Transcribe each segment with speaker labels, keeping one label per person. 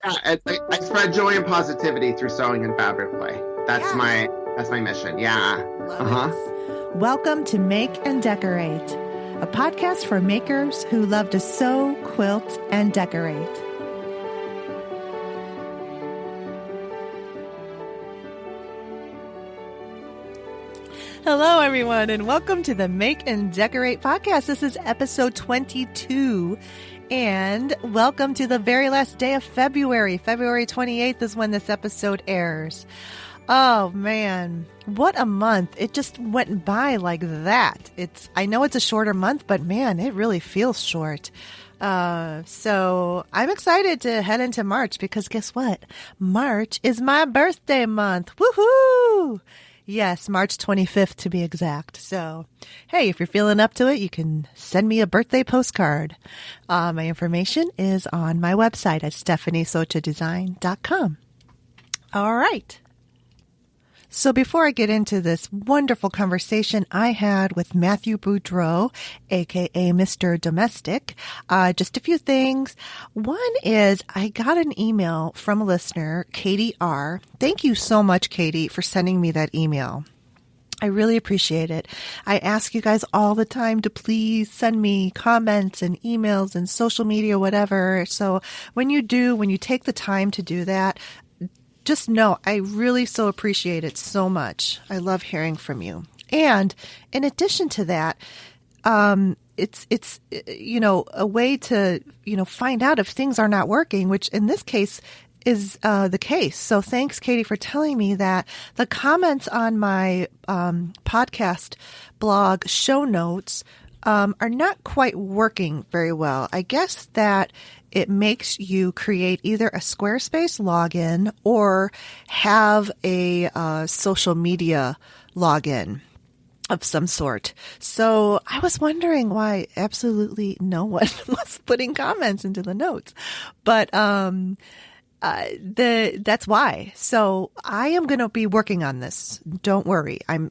Speaker 1: Yeah, I spread joy and positivity through sewing and fabric play. That's my mission. Yeah.
Speaker 2: Love it. Welcome to Make and Decorate, a podcast for makers who love to sew, quilt, and decorate. Hello, everyone, and welcome to the Make and Decorate podcast. This is episode 22, and welcome to the very last day of February. February 28th is when this episode airs. Oh, man, what a month. It just went by like that. I know it's a shorter month, but man, it really feels short. So I'm excited to head into March because guess what? March is my birthday month. Woohoo! Yes, March 25th to be exact. So, hey, if you're feeling up to it, you can send me a birthday postcard. My information is on my website at stephaniesochadesign.com. All right. So before I get into this wonderful conversation I had with Mathew Boudreaux, aka Mr. Domestic, just a few things. One is I got an email from a listener, Katie R. Thank you so much, Katie, for sending me that email. I really appreciate it. I ask you guys all the time to please send me comments and emails and social media, whatever. So when you take the time to do that, just know I really so appreciate it so much. I love hearing from you. And in addition to that, it's a way to, find out if things are not working, which in this case is the case. So thanks, Katie, for telling me that the comments on my podcast blog show notes are not quite working very well. I guess that it makes you create either a Squarespace login or have a social media login of some sort. So I was wondering why absolutely no one was putting comments into the notes. But that's why. So I am going to be working on this. Don't worry. I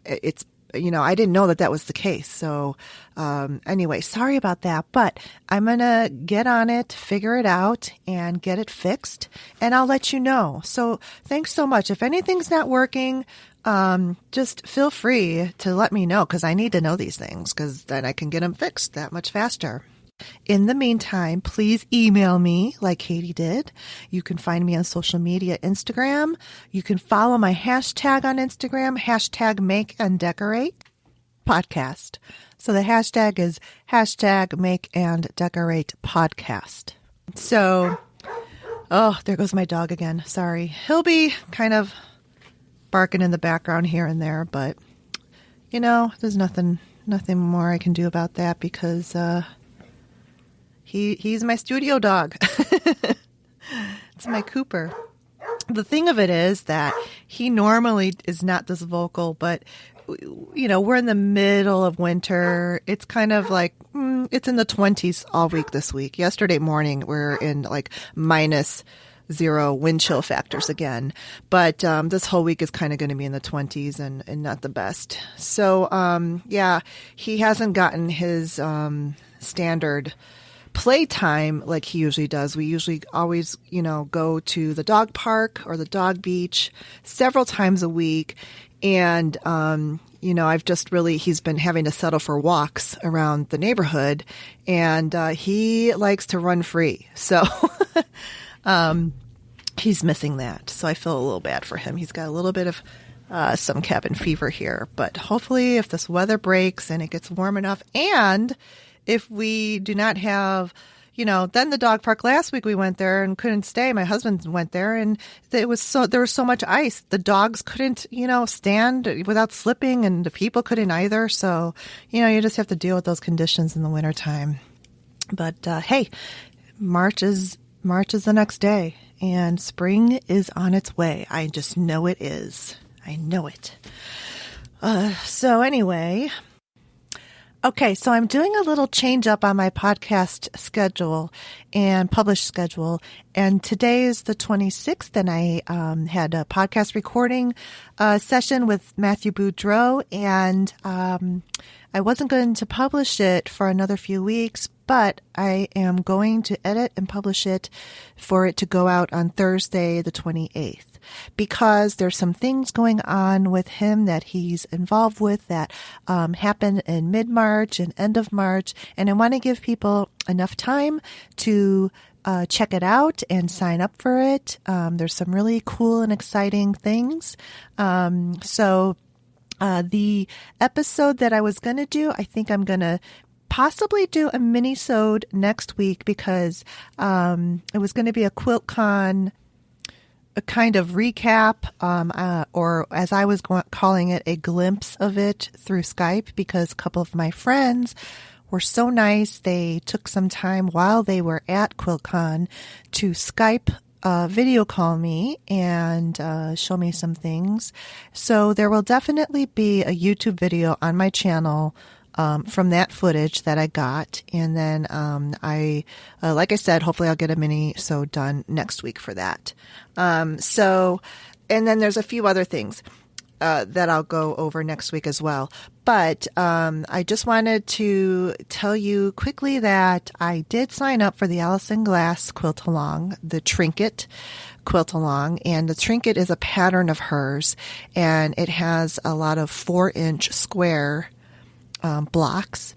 Speaker 2: didn't know that was the case. So, anyway, sorry about that, but I'm going to get on it, figure it out and get it fixed and I'll let you know. So thanks so much. If anything's not working, just feel free to let me know because I need to know these things because then I can get them fixed that much faster. In the meantime, please email me like Katie did. You can find me on social media, Instagram. You can follow my hashtag on Instagram, hashtag Make and Decorate podcast. So the hashtag is hashtag Make and Decorate podcast. So, there goes my dog again. Sorry. He'll be kind of barking in the background here and there, but there's nothing more I can do about that because, He's my studio dog. It's my Cooper. The thing of it is that he normally is not this vocal, but, we're in the middle of winter. It's kind of like, it's in the 20s all week this week. Yesterday morning, we're in like -0 wind chill factors again. But this whole week is kind of going to be in the 20s and not the best. So, he hasn't gotten his standard playtime like he usually does. We usually always, go to the dog park or the dog beach several times a week. And, he's been having to settle for walks around the neighborhood and he likes to run free. So he's missing that. So I feel a little bad for him. He's got a little bit of some cabin fever here. But hopefully if this weather breaks and it gets warm enough and if we do not have, then the dog park last week we went there and couldn't stay. My husband went there and there was so much ice. The dogs couldn't, stand without slipping and the people couldn't either. So, you just have to deal with those conditions in the wintertime. But, hey, March is the next day and spring is on its way. I just know it is. I know it. So anyway, Okay, so I'm doing a little change up on my podcast schedule and published schedule. And today is the 26th, and I had a podcast recording session with Mathew Boudreaux, and I wasn't going to publish it for another few weeks, but I am going to edit and publish it for it to go out on Thursday, the 28th. Because there's some things going on with him that he's involved with that happen in mid-March and end of March. And I want to give people enough time to check it out and sign up for it. There's some really cool and exciting things. So the episode that I was going to do, I think I'm going to possibly do a mini-sode next week because it was going to be a QuiltCon, a kind of recap, or as I was calling it, a glimpse of it through Skype, because a couple of my friends were so nice. They took some time while they were at QuiltCon to Skype video call me and show me some things. So there will definitely be a YouTube video on my channel from that footage that I got. And then like I said, hopefully I'll get a mini-sode done next week for that. And then there's a few other things that I'll go over next week as well. But I just wanted to tell you quickly that I did sign up for the Allison Glass Quilt Along, the Trinket Quilt Along. And the Trinket is a pattern of hers, and it has a lot of 4-inch square blocks,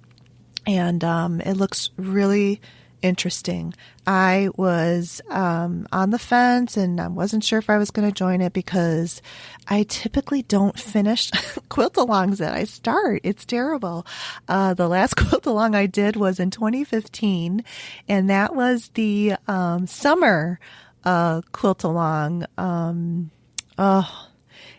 Speaker 2: and it looks really interesting. I was on the fence, and I wasn't sure if I was going to join it because I typically don't finish quilt-alongs that I start. It's terrible. The last quilt-along I did was in 2015, and that was the summer quilt-along.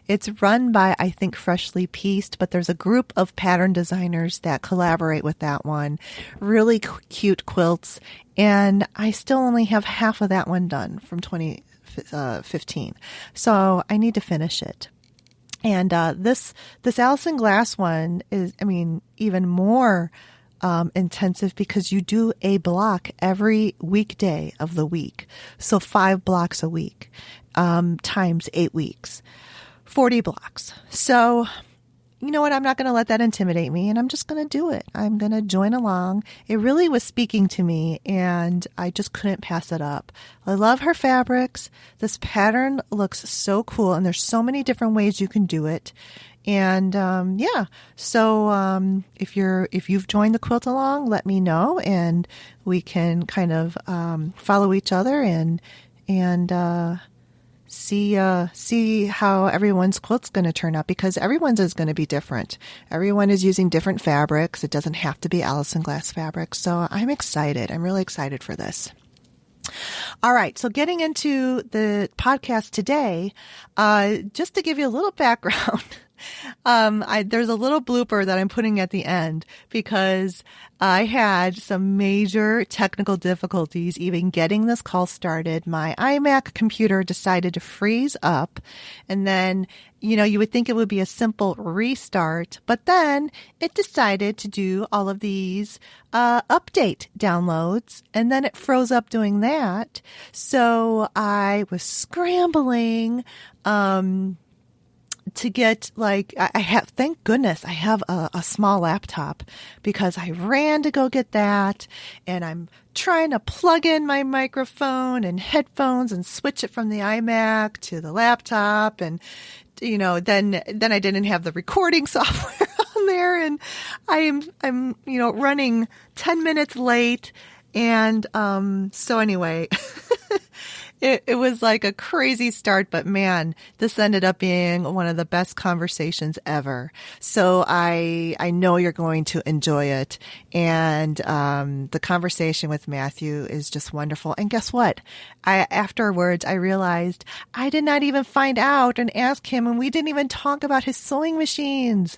Speaker 2: It's run by, I think, Freshly Pieced, but there's a group of pattern designers that collaborate with that one. Really cute quilts. And I still only have half of that one done from 2015. So I need to finish it. And this Allison Glass one is, even more intensive because you do a block every weekday of the week. So 5 blocks a week times 8 weeks. 40 blocks. So, you know what? I'm not going to let that intimidate me, and I'm just going to do it. I'm going to join along. It really was speaking to me, and I just couldn't pass it up. I love her fabrics. This pattern looks so cool, and there's so many different ways you can do it. And so if you've joined the quilt along, let me know, and we can kind of follow each other and see how everyone's quilt's going to turn out, because everyone's is going to be different. Everyone is using different fabrics. It doesn't have to be Allison Glass fabric. So I'm excited. I'm really excited for this. All right. So getting into the podcast today, just to give you a little background, there's a little blooper that I'm putting at the end because I had some major technical difficulties even getting this call started. My iMac computer decided to freeze up, and then, you would think it would be a simple restart, but then it decided to do all of these update downloads, and then it froze up doing that. So I was scrambling to get thank goodness I have a small laptop, because I ran to go get that, and I'm trying to plug in my microphone and headphones and switch it from the iMac to the laptop. And, then I didn't have the recording software on there, and I'm running 10 minutes late. And, so anyway, It was like a crazy start, but man, this ended up being one of the best conversations ever. So I know you're going to enjoy it. And the conversation with Mathew is just wonderful. And guess what? Afterwards, I realized I did not even find out and ask him, and we didn't even talk about his sewing machines.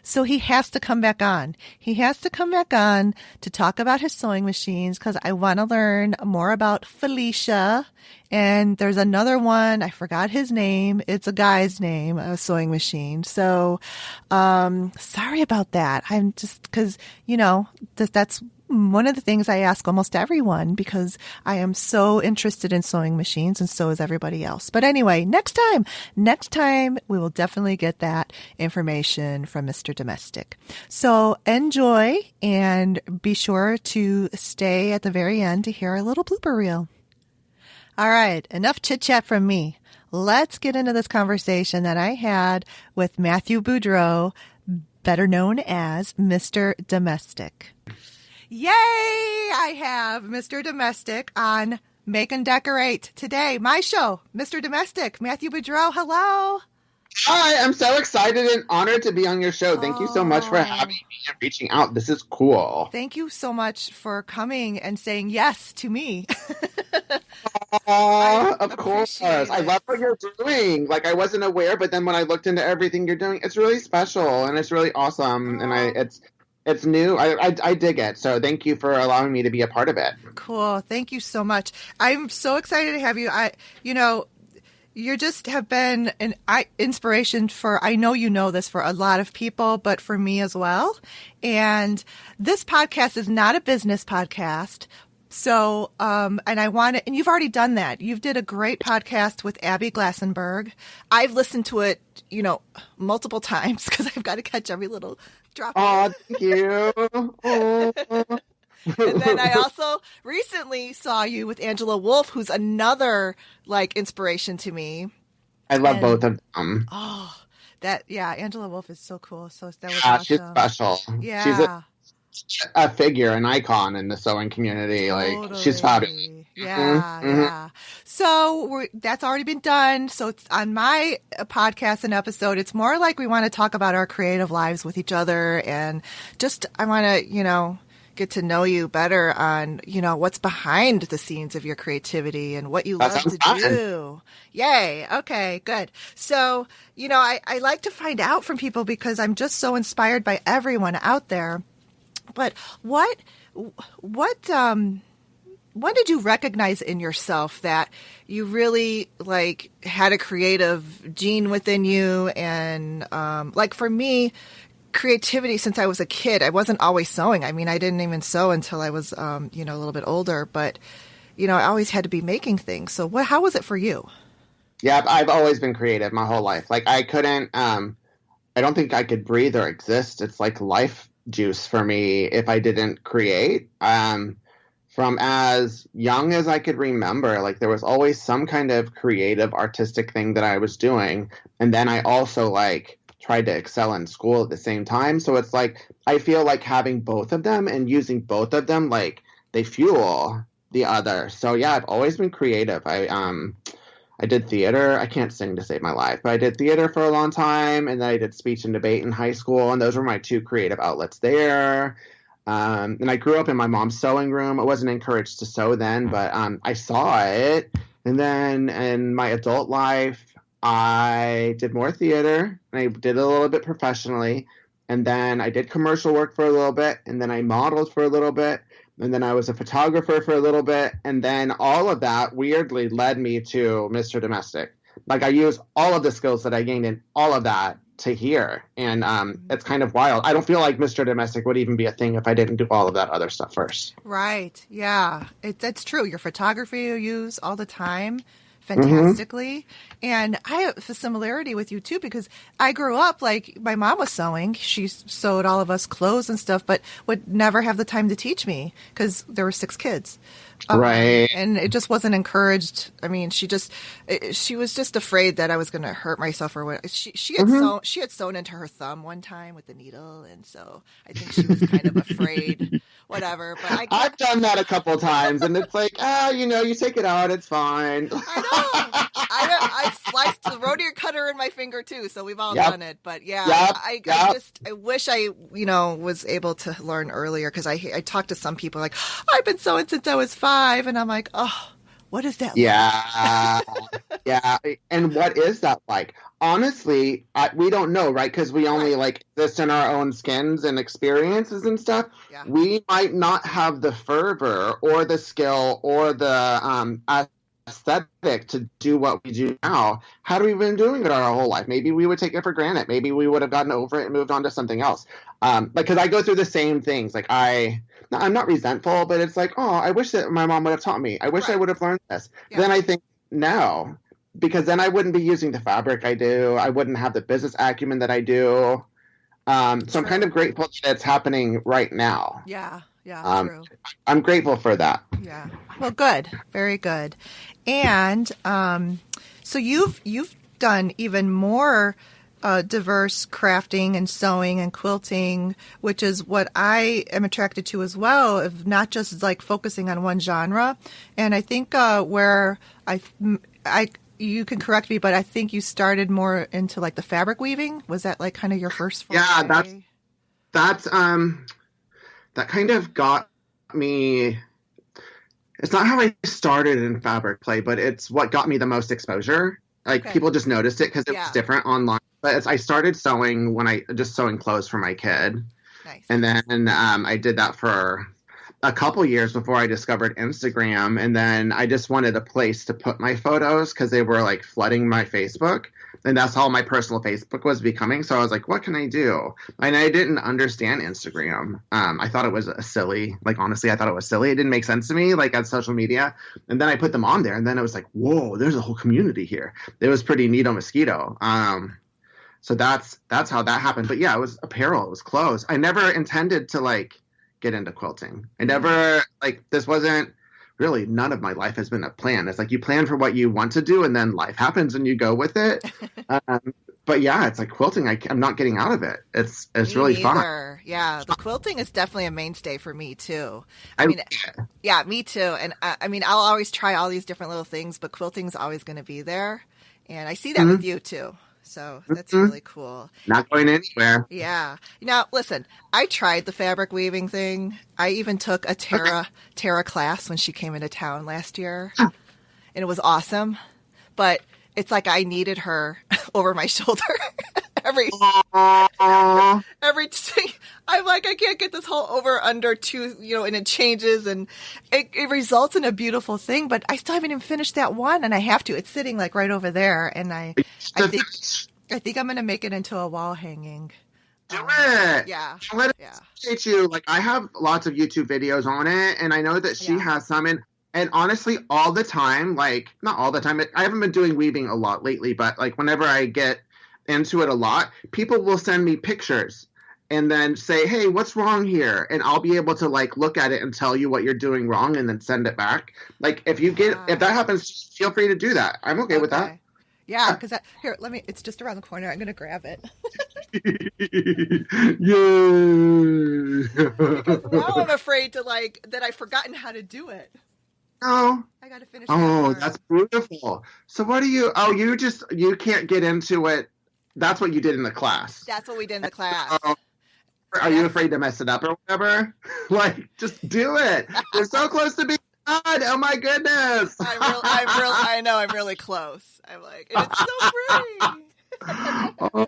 Speaker 2: So he has to come back on. He has to come back on to talk about his sewing machines because I want to learn more about Felicia. And there's another one. I forgot his name. It's a guy's name, a sewing machine. So, sorry about that. I'm just because, that's one of the things I ask almost everyone because I am so interested in sewing machines and so is everybody else. But anyway, next time we will definitely get that information from Mr. Domestic. So enjoy and be sure to stay at the very end to hear a little blooper reel. All right, enough chit chat from me. Let's get into this conversation that I had with Mathew Boudreaux, better known as Mr. Domestic. Yay! I have Mr. Domestic on Make and Decorate today. My show, Mr. Domestic, Mathew Boudreaux. Hello.
Speaker 1: Hi, I'm so excited and honored to be on your show. Thank you so much for having me and reaching out. This is cool.
Speaker 2: Thank you so much for coming and saying yes to me.
Speaker 1: Of course. I love what you're doing. Like, I wasn't aware, but then when I looked into everything you're doing, it's really special and it's really awesome. And it's new. I dig it. So thank you for allowing me to be a part of it.
Speaker 2: Cool. Thank you so much. I'm so excited to have you. You just have been an inspiration for, I know you know this for a lot of people, but for me as well. And this podcast is not a business podcast. So, and you've already done that. You've did a great podcast with Abby Glassenberg. I've listened to it, multiple times because I've got to catch every little drop.
Speaker 1: Oh, thank you.
Speaker 2: And then I also recently saw you with Angela Wolf, who's another inspiration to me.
Speaker 1: I love both of them.
Speaker 2: Oh, Angela Wolf is so cool. So that was awesome.
Speaker 1: She's special.
Speaker 2: Yeah.
Speaker 1: She's a figure, an icon in the sewing community.
Speaker 2: Totally.
Speaker 1: She's fabulous.
Speaker 2: Yeah, yeah. So that's already been done. So it's on my podcast and episode. It's more like we want to talk about our creative lives with each other, and just I want to, get to know you better on, what's behind the scenes of your creativity and what you love to do. Yay. Okay, good. So, I like to find out from people because I'm just so inspired by everyone out there. But when did you recognize in yourself that you really had a creative gene within you? And for me, creativity since I was a kid, I wasn't always sewing. I mean, I didn't even sew until I was, a little bit older, but, I always had to be making things. So how was it for you?
Speaker 1: Yeah, I've always been creative my whole life. I couldn't, I don't think I could breathe or exist. It's like life juice for me if I didn't create. From as young as I could remember, there was always some kind of creative artistic thing that I was doing. And then I also tried to excel in school at the same time. So it's I feel like having both of them and using both of them, they fuel the other. So yeah, I've always been creative. I did theater. I can't sing to save my life, but I did theater for a long time. And then I did speech and debate in high school. And those were my two creative outlets there. And I grew up in my mom's sewing room. I wasn't encouraged to sew then, but I saw it. And then in my adult life, I did more theater, and I did it a little bit professionally. And then I did commercial work for a little bit, and then I modeled for a little bit, and then I was a photographer for a little bit. And then all of that weirdly led me to Mr. Domestic. I use all of the skills that I gained in all of that to here. And it's kind of wild. I don't feel like Mr. Domestic would even be a thing if I didn't do all of that other stuff first.
Speaker 2: Right. Yeah. That's true. Your photography you use all the time fantastically. And I have a similarity with you too, because I grew up my mom was sewing. She sewed all of us clothes and stuff, but would never have the time to teach me because there were 6 kids.
Speaker 1: Right.
Speaker 2: And it just wasn't encouraged. I mean, she was just afraid that I was going to hurt myself or what. She had sewn into her thumb one time with the needle. And so I think she was kind of afraid, whatever. But
Speaker 1: I've done that a couple times and it's you take it out. It's fine.
Speaker 2: I know. I sliced the rotary cutter in my finger too. So we've all done it. But yeah, I wish I, was able to learn earlier because I talked to some people I've been sewing since I was 5. And I'm like, oh, what is that
Speaker 1: like? Yeah. And what is that like? honestly, we don't know, right? Because we only
Speaker 2: Right.
Speaker 1: like exist in our own skins and experiences and stuff.
Speaker 2: Yeah.
Speaker 1: We might not have the fervor or the skill or the aesthetic to do what we do now. Had we been doing it our whole life, maybe we would take it for granted. Maybe we would have gotten over it and moved on to something else. Like, because I go through the same things. Like, I'm not resentful, but it's like, oh, I wish that my mom would have taught me. I wish I
Speaker 2: Right.
Speaker 1: would have learned this.
Speaker 2: Yeah.
Speaker 1: Then I think, no, because then I wouldn't be using the fabric I do. I wouldn't have the business acumen that I do. So I'm kind of grateful that it's happening right now.
Speaker 2: Yeah. Yeah. True.
Speaker 1: I'm grateful for that.
Speaker 2: Yeah. Well, good. Very good. And so you've done even more diverse crafting and sewing and quilting, which is what I am attracted to as well, of not just like focusing on one genre. And I think where you can correct me, but I think you started more into like the fabric weaving. Was that like kind of your first foray?
Speaker 1: Yeah, that's that kind of got me. It's not how I started in fabric play, but it's what got me the most exposure. Like, people just noticed it because it was different online. But I started sewing just sewing clothes for my kid.
Speaker 2: Nice.
Speaker 1: And then I did that for a couple years before I discovered Instagram. And then I just wanted a place to put my photos because they were like flooding my Facebook. And that's how my personal Facebook was becoming. So I was like, what can I do? And I didn't understand Instagram. I thought it was honestly, I thought it was silly. It didn't make sense to me, like, on social media. And then I put them on there, and then I was like, whoa, there's a whole community here. It was pretty neato mosquito. So that's how that happened. But yeah, it was apparel. It was clothes. I never intended to like get into quilting. I never, like, this wasn't really, none of my life has been a plan. It's like you plan for what you want to do, and then life happens and you go with it. But yeah, it's like quilting. I'm not getting out of it. It's really fun.
Speaker 2: Yeah, the quilting is definitely a mainstay for me too. I mean, yeah, me too. And I mean, I'll always try all these different little things, but quilting's always going to be there. And I see that with you too. So that's really cool.
Speaker 1: Not going anywhere.
Speaker 2: Yeah. Now, listen, I tried the fabric weaving thing. I even took a Tara class when she came into town last year. And it was awesome. But it's like I needed her over my shoulder every I'm like, I can't get this whole over under two, and it changes and it results in a beautiful thing, but I still haven't even finished that one, and I have to. It's sitting like right over there, and I think I'm going to make it into a wall hanging.
Speaker 1: Do it.
Speaker 2: Yeah.
Speaker 1: Let it teach you. Like, I have lots of YouTube videos on it, and I know that she has some, and honestly, all the time, like, not all the time, I haven't been doing weaving a lot lately, but like whenever I get into it a lot, people will send me pictures and then say, hey, what's wrong here? And I'll be able to like look at it and tell you what you're doing wrong and then send it back. Like, if that happens, feel free to do that. I'm okay with that.
Speaker 2: Yeah, because it's just around the corner. I'm going to grab it.
Speaker 1: Yay!
Speaker 2: Because now I'm afraid that I've forgotten how to do it.
Speaker 1: No.
Speaker 2: I got to finish.
Speaker 1: Oh, that's beautiful. So what do you can't get into it. That's what you did in the class.
Speaker 2: That's what we did in the class.
Speaker 1: Are you afraid to mess it up or whatever? Like, just do it. You're so close to being done. Oh my goodness.
Speaker 2: I know, I'm really close. I'm like, and it's so pretty.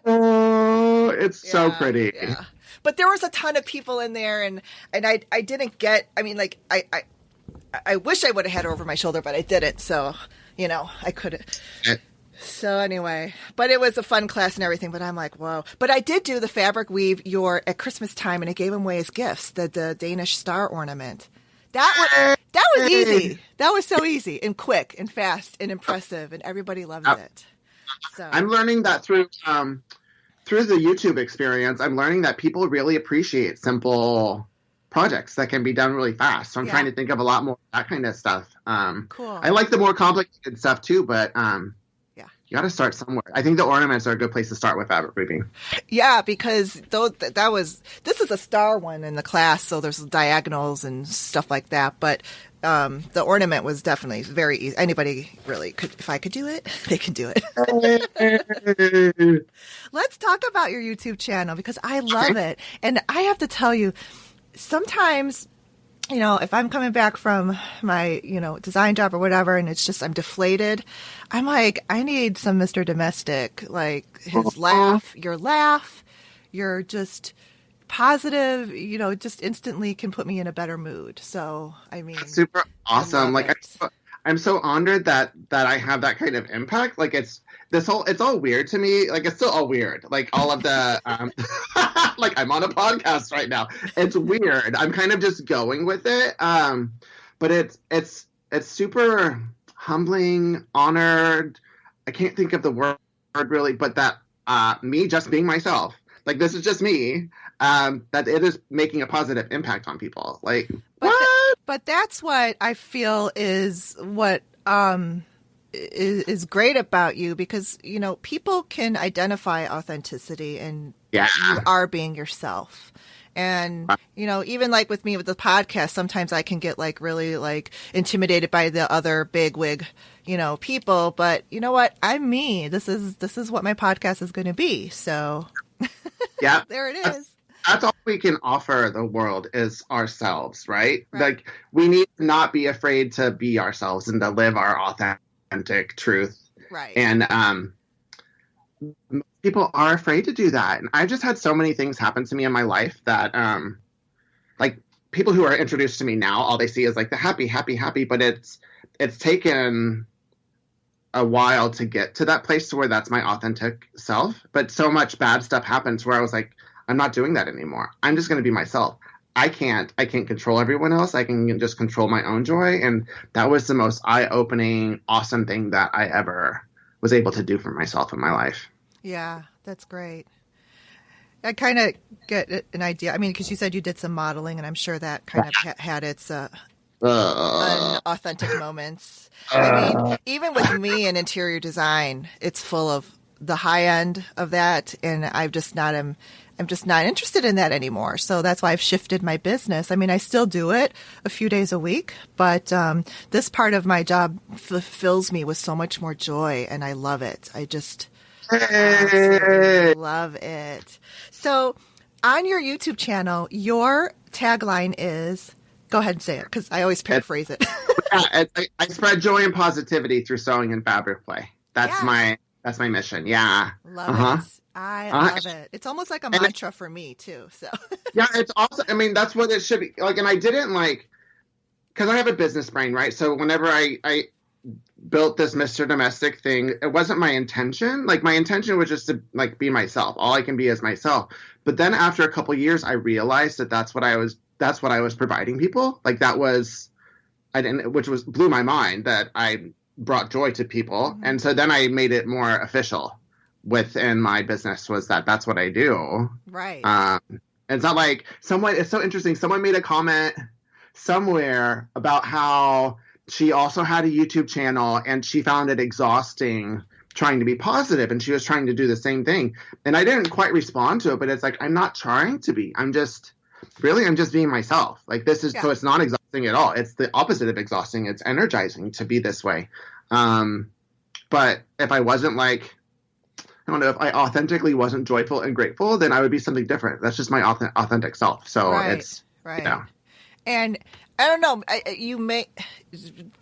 Speaker 1: Oh, it's so pretty.
Speaker 2: Yeah. But there was a ton of people in there, and I didn't get, I mean, like, I wish I would have had her over my shoulder, but I didn't. So, I couldn't. So anyway, but it was a fun class and everything, but I'm like, whoa. But I did do the fabric weave at Christmas time, and I gave them away as gifts, the Danish star ornament. That was easy. That was so easy and quick and fast and impressive, and everybody loves it. So
Speaker 1: I'm learning that through the YouTube experience. I'm learning that people really appreciate simple projects that can be done really fast. So I'm trying to think of a lot more of that kind of stuff.
Speaker 2: Cool.
Speaker 1: I like the more complicated stuff too, but you got to start somewhere. I think the ornaments are a good place to start with fabric weaving.
Speaker 2: Yeah, because this is a star one in the class, so there's diagonals and stuff like that. But the ornament was definitely very easy. Anybody really could, if I could do it, they can do it. Let's talk about your YouTube channel because I love it. And I have to tell you, sometimes if I'm coming back from my, design job or whatever, and it's just, I'm deflated, I'm like, I need some Mr. Domestic, like his laugh, you're just positive, just instantly can put me in a better mood. So, I mean,
Speaker 1: That's super awesome. Like, I'm so honored that I have that kind of impact. Like, it's all weird to me. Like, it's still all weird. Like, all of the, like, I'm on a podcast right now. It's weird. I'm kind of just going with it. But it's super humbling, honored. I can't think of the word really, but that me just being myself. Like, this is just me. That it is making a positive impact on people. Like, what?
Speaker 2: But that's what I feel is what is great about you, because people can identify authenticity, and you are being yourself. And even like with me with the podcast, sometimes I can get like really like intimidated by the other big wig people, but you know what, I'm me. This is what my podcast is going to be. So
Speaker 1: yeah,
Speaker 2: there it is.
Speaker 1: That's all we can offer the world is ourselves, right? Like, we need to not be afraid to be ourselves and to live our authentic truth.
Speaker 2: Right.
Speaker 1: And people are afraid to do that. And I've just had so many things happen to me in my life that, like, people who are introduced to me now, all they see is like the happy, happy, happy. But it's taken a while to get to that place to where that's my authentic self. But so much bad stuff happens where I was like, I'm not doing that anymore. I'm just going to be myself. I can't control everyone else. I can just control my own joy. And that was the most eye-opening, awesome thing that I ever was able to do for myself in my life.
Speaker 2: Yeah, that's great. I kind of get an idea. I mean, because you said you did some modeling, and I'm sure that kind of had its unauthentic moments. I mean, even with me in interior design, it's full of the high end of that, and I'm just not interested in that anymore. So that's why I've shifted my business. I mean, I still do it a few days a week, but this part of my job fills me with so much more joy, and I love it. I just absolutely love it. So on your YouTube channel, your tagline is, go ahead and say it, because I always paraphrase it.
Speaker 1: I spread joy and positivity through sewing and fabric play. That's my mission. Yeah.
Speaker 2: Love it. I love it. It's almost like a mantra for me too. So
Speaker 1: yeah, it's also, I mean, that's what it should be like. And I didn't because I have a business brain, right? So whenever I built this Mr. Domestic thing, it wasn't my intention. Like, my intention was just to like be myself. All I can be is myself. But then after a couple of years, I realized that that's what I was providing people. Like, which blew my mind that I brought joy to people. Mm-hmm. And so then I made it more official within my business, was that's what I do.
Speaker 2: Right.
Speaker 1: It's not like it's so interesting. Someone made a comment somewhere about how she also had a YouTube channel and she found it exhausting trying to be positive, and she was trying to do the same thing. And I didn't quite respond to it, but it's like, I'm not trying to be. I'm just being myself. Like, this is, so it's not exhausting at all. It's the opposite of exhausting. It's energizing to be this way. But if I wasn't like, I don't know, if I authentically wasn't joyful and grateful, then I would be something different. That's just my authentic self. So it's right.
Speaker 2: And I don't know,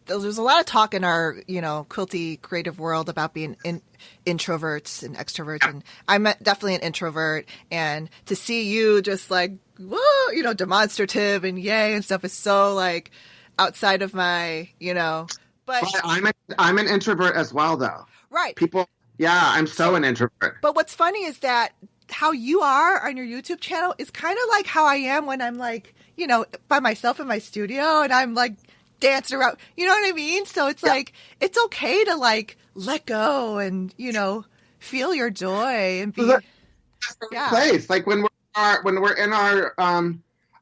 Speaker 2: there's a lot of talk in our, quilty creative world about being introverts and extroverts. And I'm definitely an introvert. And to see you just like, whoa, demonstrative and yay and stuff is so like outside of my, but
Speaker 1: I'm an introvert as well, though.
Speaker 2: Right.
Speaker 1: I'm so an introvert.
Speaker 2: But what's funny is that how you are on your YouTube channel is kind of like how I am when I'm like, by myself in my studio and I'm like dancing around, you know what I mean? So it's like, it's okay to like let go and, feel your joy and be
Speaker 1: place. Like when we're in our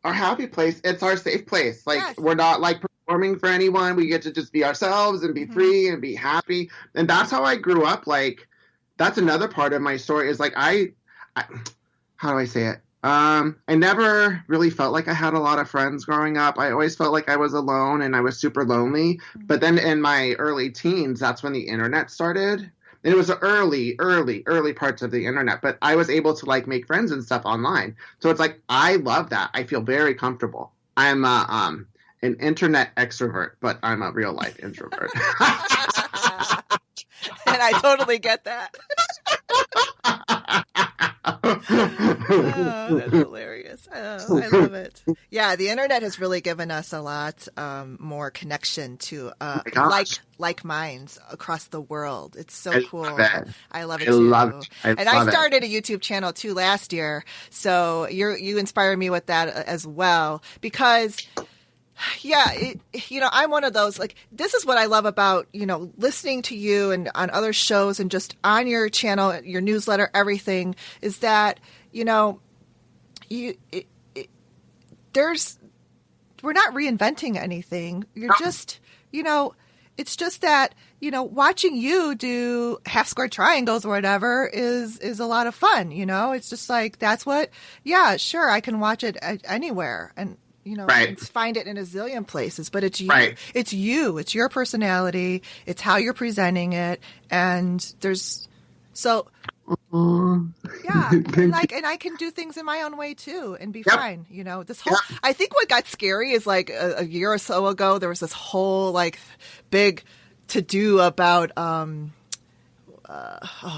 Speaker 1: happy place, it's our safe place. Like we're not like performing for anyone. We get to just be ourselves and be free and be happy. And that's how I grew up. Like, that's another part of my story is like, I how do I say it? I never really felt like I had a lot of friends growing up. I always felt like I was alone and I was super lonely. But then in my early teens, that's when the internet started. And it was the early parts of the internet. But I was able to like make friends and stuff online. So it's like, I love that. I feel very comfortable. I'm an internet extrovert, but I'm a real life introvert.
Speaker 2: And I totally get that. Oh, that's hilarious. Oh, I love it. Yeah, the internet has really given us a lot more connection to like minds across the world. It's so cool. I love it too. I started a YouTube channel too last year, so you inspired me with that as well because. Yeah, I'm one of those, like, this is what I love about, listening to you and on other shows and just on your channel, your newsletter, everything is that, we're not reinventing anything. You're just, it's just that, watching you do half square triangles or whatever is a lot of fun. It's just like, that's what, yeah, sure. I can watch it anywhere. And, find it in a zillion places, but it's you. Right. It's you. It's your personality. It's how you're presenting it. And there's so, yeah. And I can do things in my own way too and be fine. This whole, I think what got scary is like a year or so ago, there was this whole like big to do about,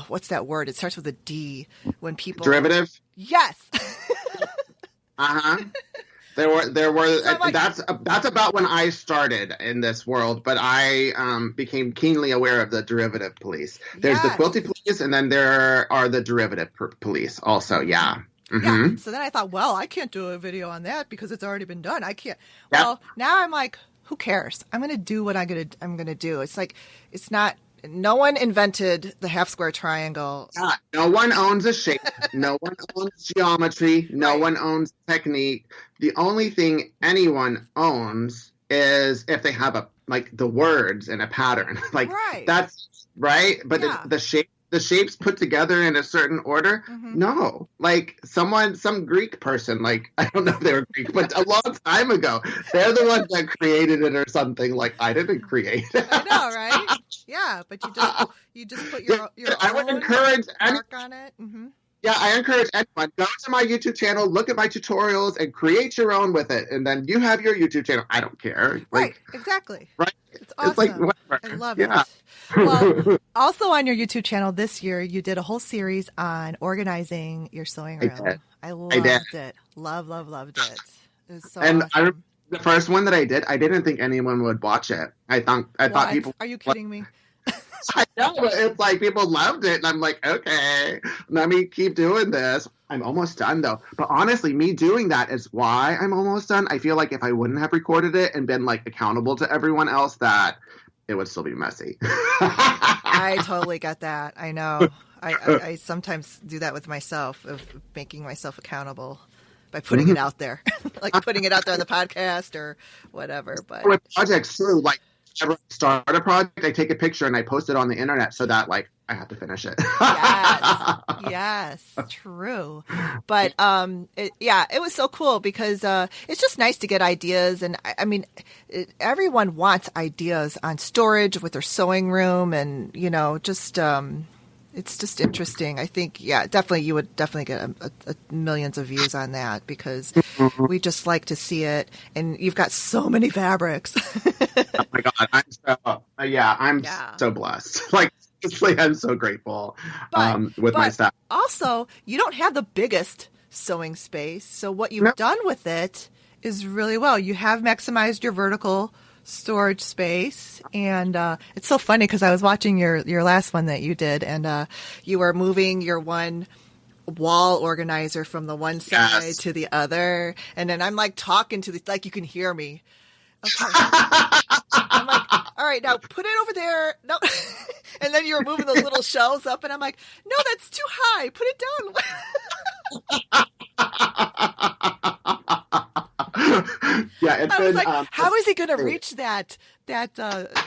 Speaker 2: what's that word? It starts with a D when people.
Speaker 1: Derivative?
Speaker 2: Yes.
Speaker 1: Uh-huh. There were. So like, that's about when I started in this world, but I became keenly aware of the derivative police. There's the quilty police, and then there are the derivative police also. Yeah. Mm-hmm.
Speaker 2: Yeah. So then I thought, well, I can't do a video on that because it's already been done. I can't. Yep. Well, now I'm like, who cares? I'm going to do what I'm going to do. It's like, it's not. No one invented the half square triangle.
Speaker 1: Yeah, no one owns a shape. No one owns geometry. No one owns technique. The only thing anyone owns is if they have the words and a pattern. That's right. But the shapes put together in a certain order. Mm-hmm. No, like some Greek person, like, I don't know if they were Greek, but a long time ago, they're the ones that created it or something. Like, I didn't create it.
Speaker 2: I know, right? Yeah, but you just put your
Speaker 1: I would encourage
Speaker 2: mark on it. Mm-hmm.
Speaker 1: Yeah, I encourage anyone, go to my YouTube channel, look at my tutorials, and create your own with it. And then you have your YouTube channel. I don't care.
Speaker 2: Right, exactly.
Speaker 1: Right?
Speaker 2: It's awesome. It's like, whatever. I love it. Well, also on your YouTube channel this year, you did a whole series on organizing your sewing room. I loved it. Loved it. It was so awesome.
Speaker 1: The first one that I did, I didn't think anyone would watch it. I thought people.
Speaker 2: Are you kidding me?
Speaker 1: I know, but it's like people loved it, and I'm like, okay, let me keep doing this. I'm almost done though. But honestly, me doing that is why I'm almost done. I feel like if I wouldn't have recorded it and been like accountable to everyone else, that it would still be messy.
Speaker 2: I totally get that. I know. I sometimes do that with myself, of making myself accountable by putting it out there, like putting it out there on the podcast or whatever. But
Speaker 1: with projects too, like, whenever I start a project, I take a picture and I post it on the internet so that, like, I have to finish it.
Speaker 2: Yes, true. But it was so cool because it's just nice to get ideas, and I mean, everyone wants ideas on storage with their sewing room, and it's just interesting. I think, definitely, you would definitely get millions of views on that because we just like to see it. And you've got so many fabrics.
Speaker 1: Oh my God, I'm so blessed. Like, honestly, I'm so grateful with my staff.
Speaker 2: Also, you don't have the biggest sewing space, so what you've done with it is really well. You have maximized your vertical storage space, and it's so funny because I was watching your last one that you did, and you were moving your one wall organizer from the one side to the other, and then I'm like talking to like you can hear me. Okay. I'm like, all right, now put it over there. No. And then you were moving those little shelves up, and I'm like, no, that's too high. Put it down.
Speaker 1: Yeah, it's been.
Speaker 2: Like, how is he going to reach that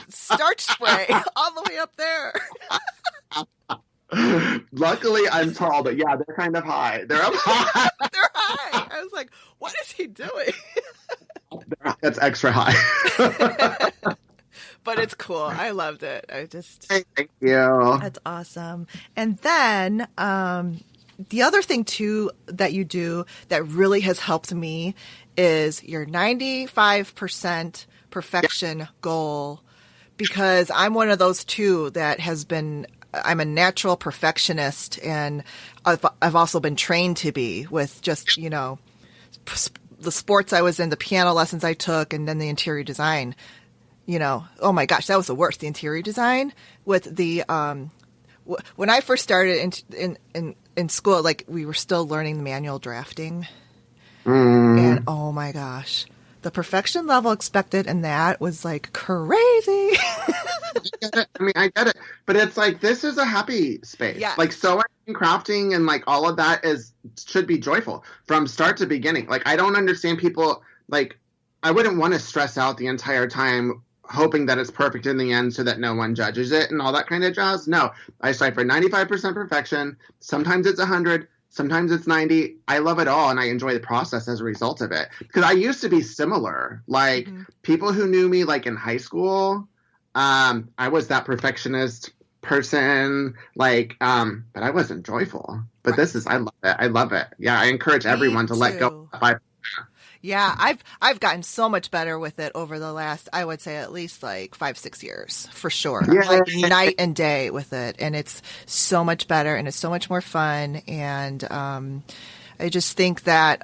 Speaker 2: starch spray all the way up there?
Speaker 1: Luckily, I'm tall, but yeah, they're kind of high. They're up high.
Speaker 2: They're high. I was like, what is he doing?
Speaker 1: That's extra high.
Speaker 2: But it's cool. I loved it.
Speaker 1: Thank you.
Speaker 2: That's awesome. And then the other thing too that you do that really has helped me is your 95% perfection goal, because I'm one of those too that I'm a natural perfectionist, and I've also been trained to be with just, the sports I was in, the piano lessons I took, and then the interior design. Oh my gosh, that was the worst. The interior design with the when I first started in school, like we were still learning the manual drafting, and oh my gosh, the perfection level expected in that was like crazy.
Speaker 1: I get it. But it's like, this is a happy space.
Speaker 2: Yeah.
Speaker 1: Like sewing and crafting and like all of that should be joyful from start to beginning. Like, I don't understand people, like, I wouldn't want to stress out the entire time hoping that it's perfect in the end so that no one judges it and all that kind of jazz. No, I strive for 95% perfection. Sometimes it's 100. Sometimes it's 90. I love it all, and I enjoy the process as a result of it. Because I used to be similar. Like, people who knew me, like, in high school, I was that perfectionist person, like, but I wasn't joyful. But right. I love it. I love it. Yeah, I encourage everyone to let go of 5%.
Speaker 2: Yeah, I've gotten so much better with it over the last, I would say, at least like 5-6 years, for sure.
Speaker 1: Yeah.
Speaker 2: Like night and day with it, and it's so much better, and it's so much more fun, and I just think that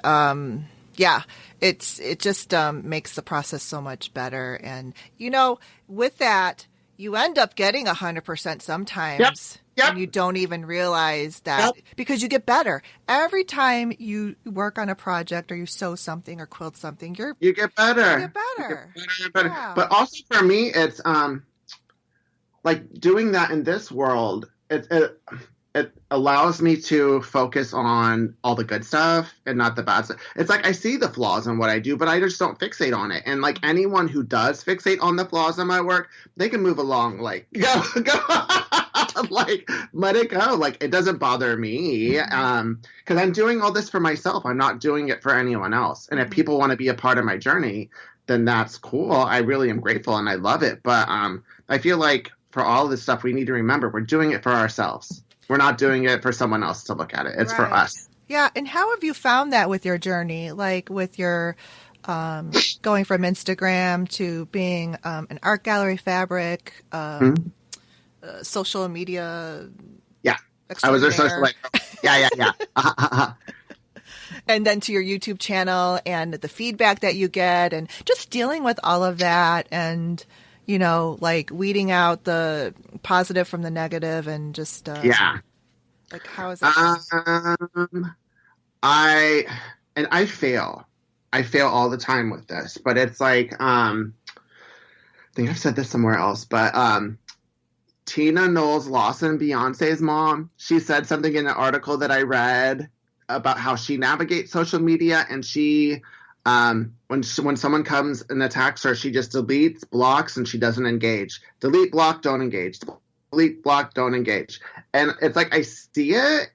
Speaker 2: it just makes the process so much better, and with that, you end up getting 100% sometimes.
Speaker 1: Yep.
Speaker 2: And you don't even realize that because you get better. Every time you work on a project or you sew something or quilt something,
Speaker 1: you get better.
Speaker 2: You get better.
Speaker 1: Yeah. But also for me, it's like doing that in this world, it allows me to focus on all the good stuff and not the bad stuff. It's like I see the flaws in what I do, but I just don't fixate on it. And like anyone who does fixate on the flaws in my work, they can move along. Like go. Like, let it go. Like, it doesn't bother me because I'm doing all this for myself. I'm not doing it for anyone else. And if people want to be a part of my journey, then that's cool. I really am grateful and I love it. But I feel like for all this stuff, we need to remember we're doing it for ourselves. We're not doing it for someone else to look at it. It's for us.
Speaker 2: Yeah. And how have you found that with your journey? Like with your going from Instagram to being an art gallery fabric, social media.
Speaker 1: Yeah. I was a social, like, yeah.
Speaker 2: And then to your YouTube channel and the feedback that you get and just dealing with all of that and, like weeding out the positive from the negative and just, like, how is that?
Speaker 1: I fail. I fail all the time with this, but it's like, I think I've said this somewhere else, but, Tina Knowles Lawson, Beyonce's mom, she said something in an article that I read about how she navigates social media, and she, when someone comes and attacks her, she just deletes, blocks, and she doesn't engage. Delete, block, don't engage. Delete, block, don't engage. And it's like I see it.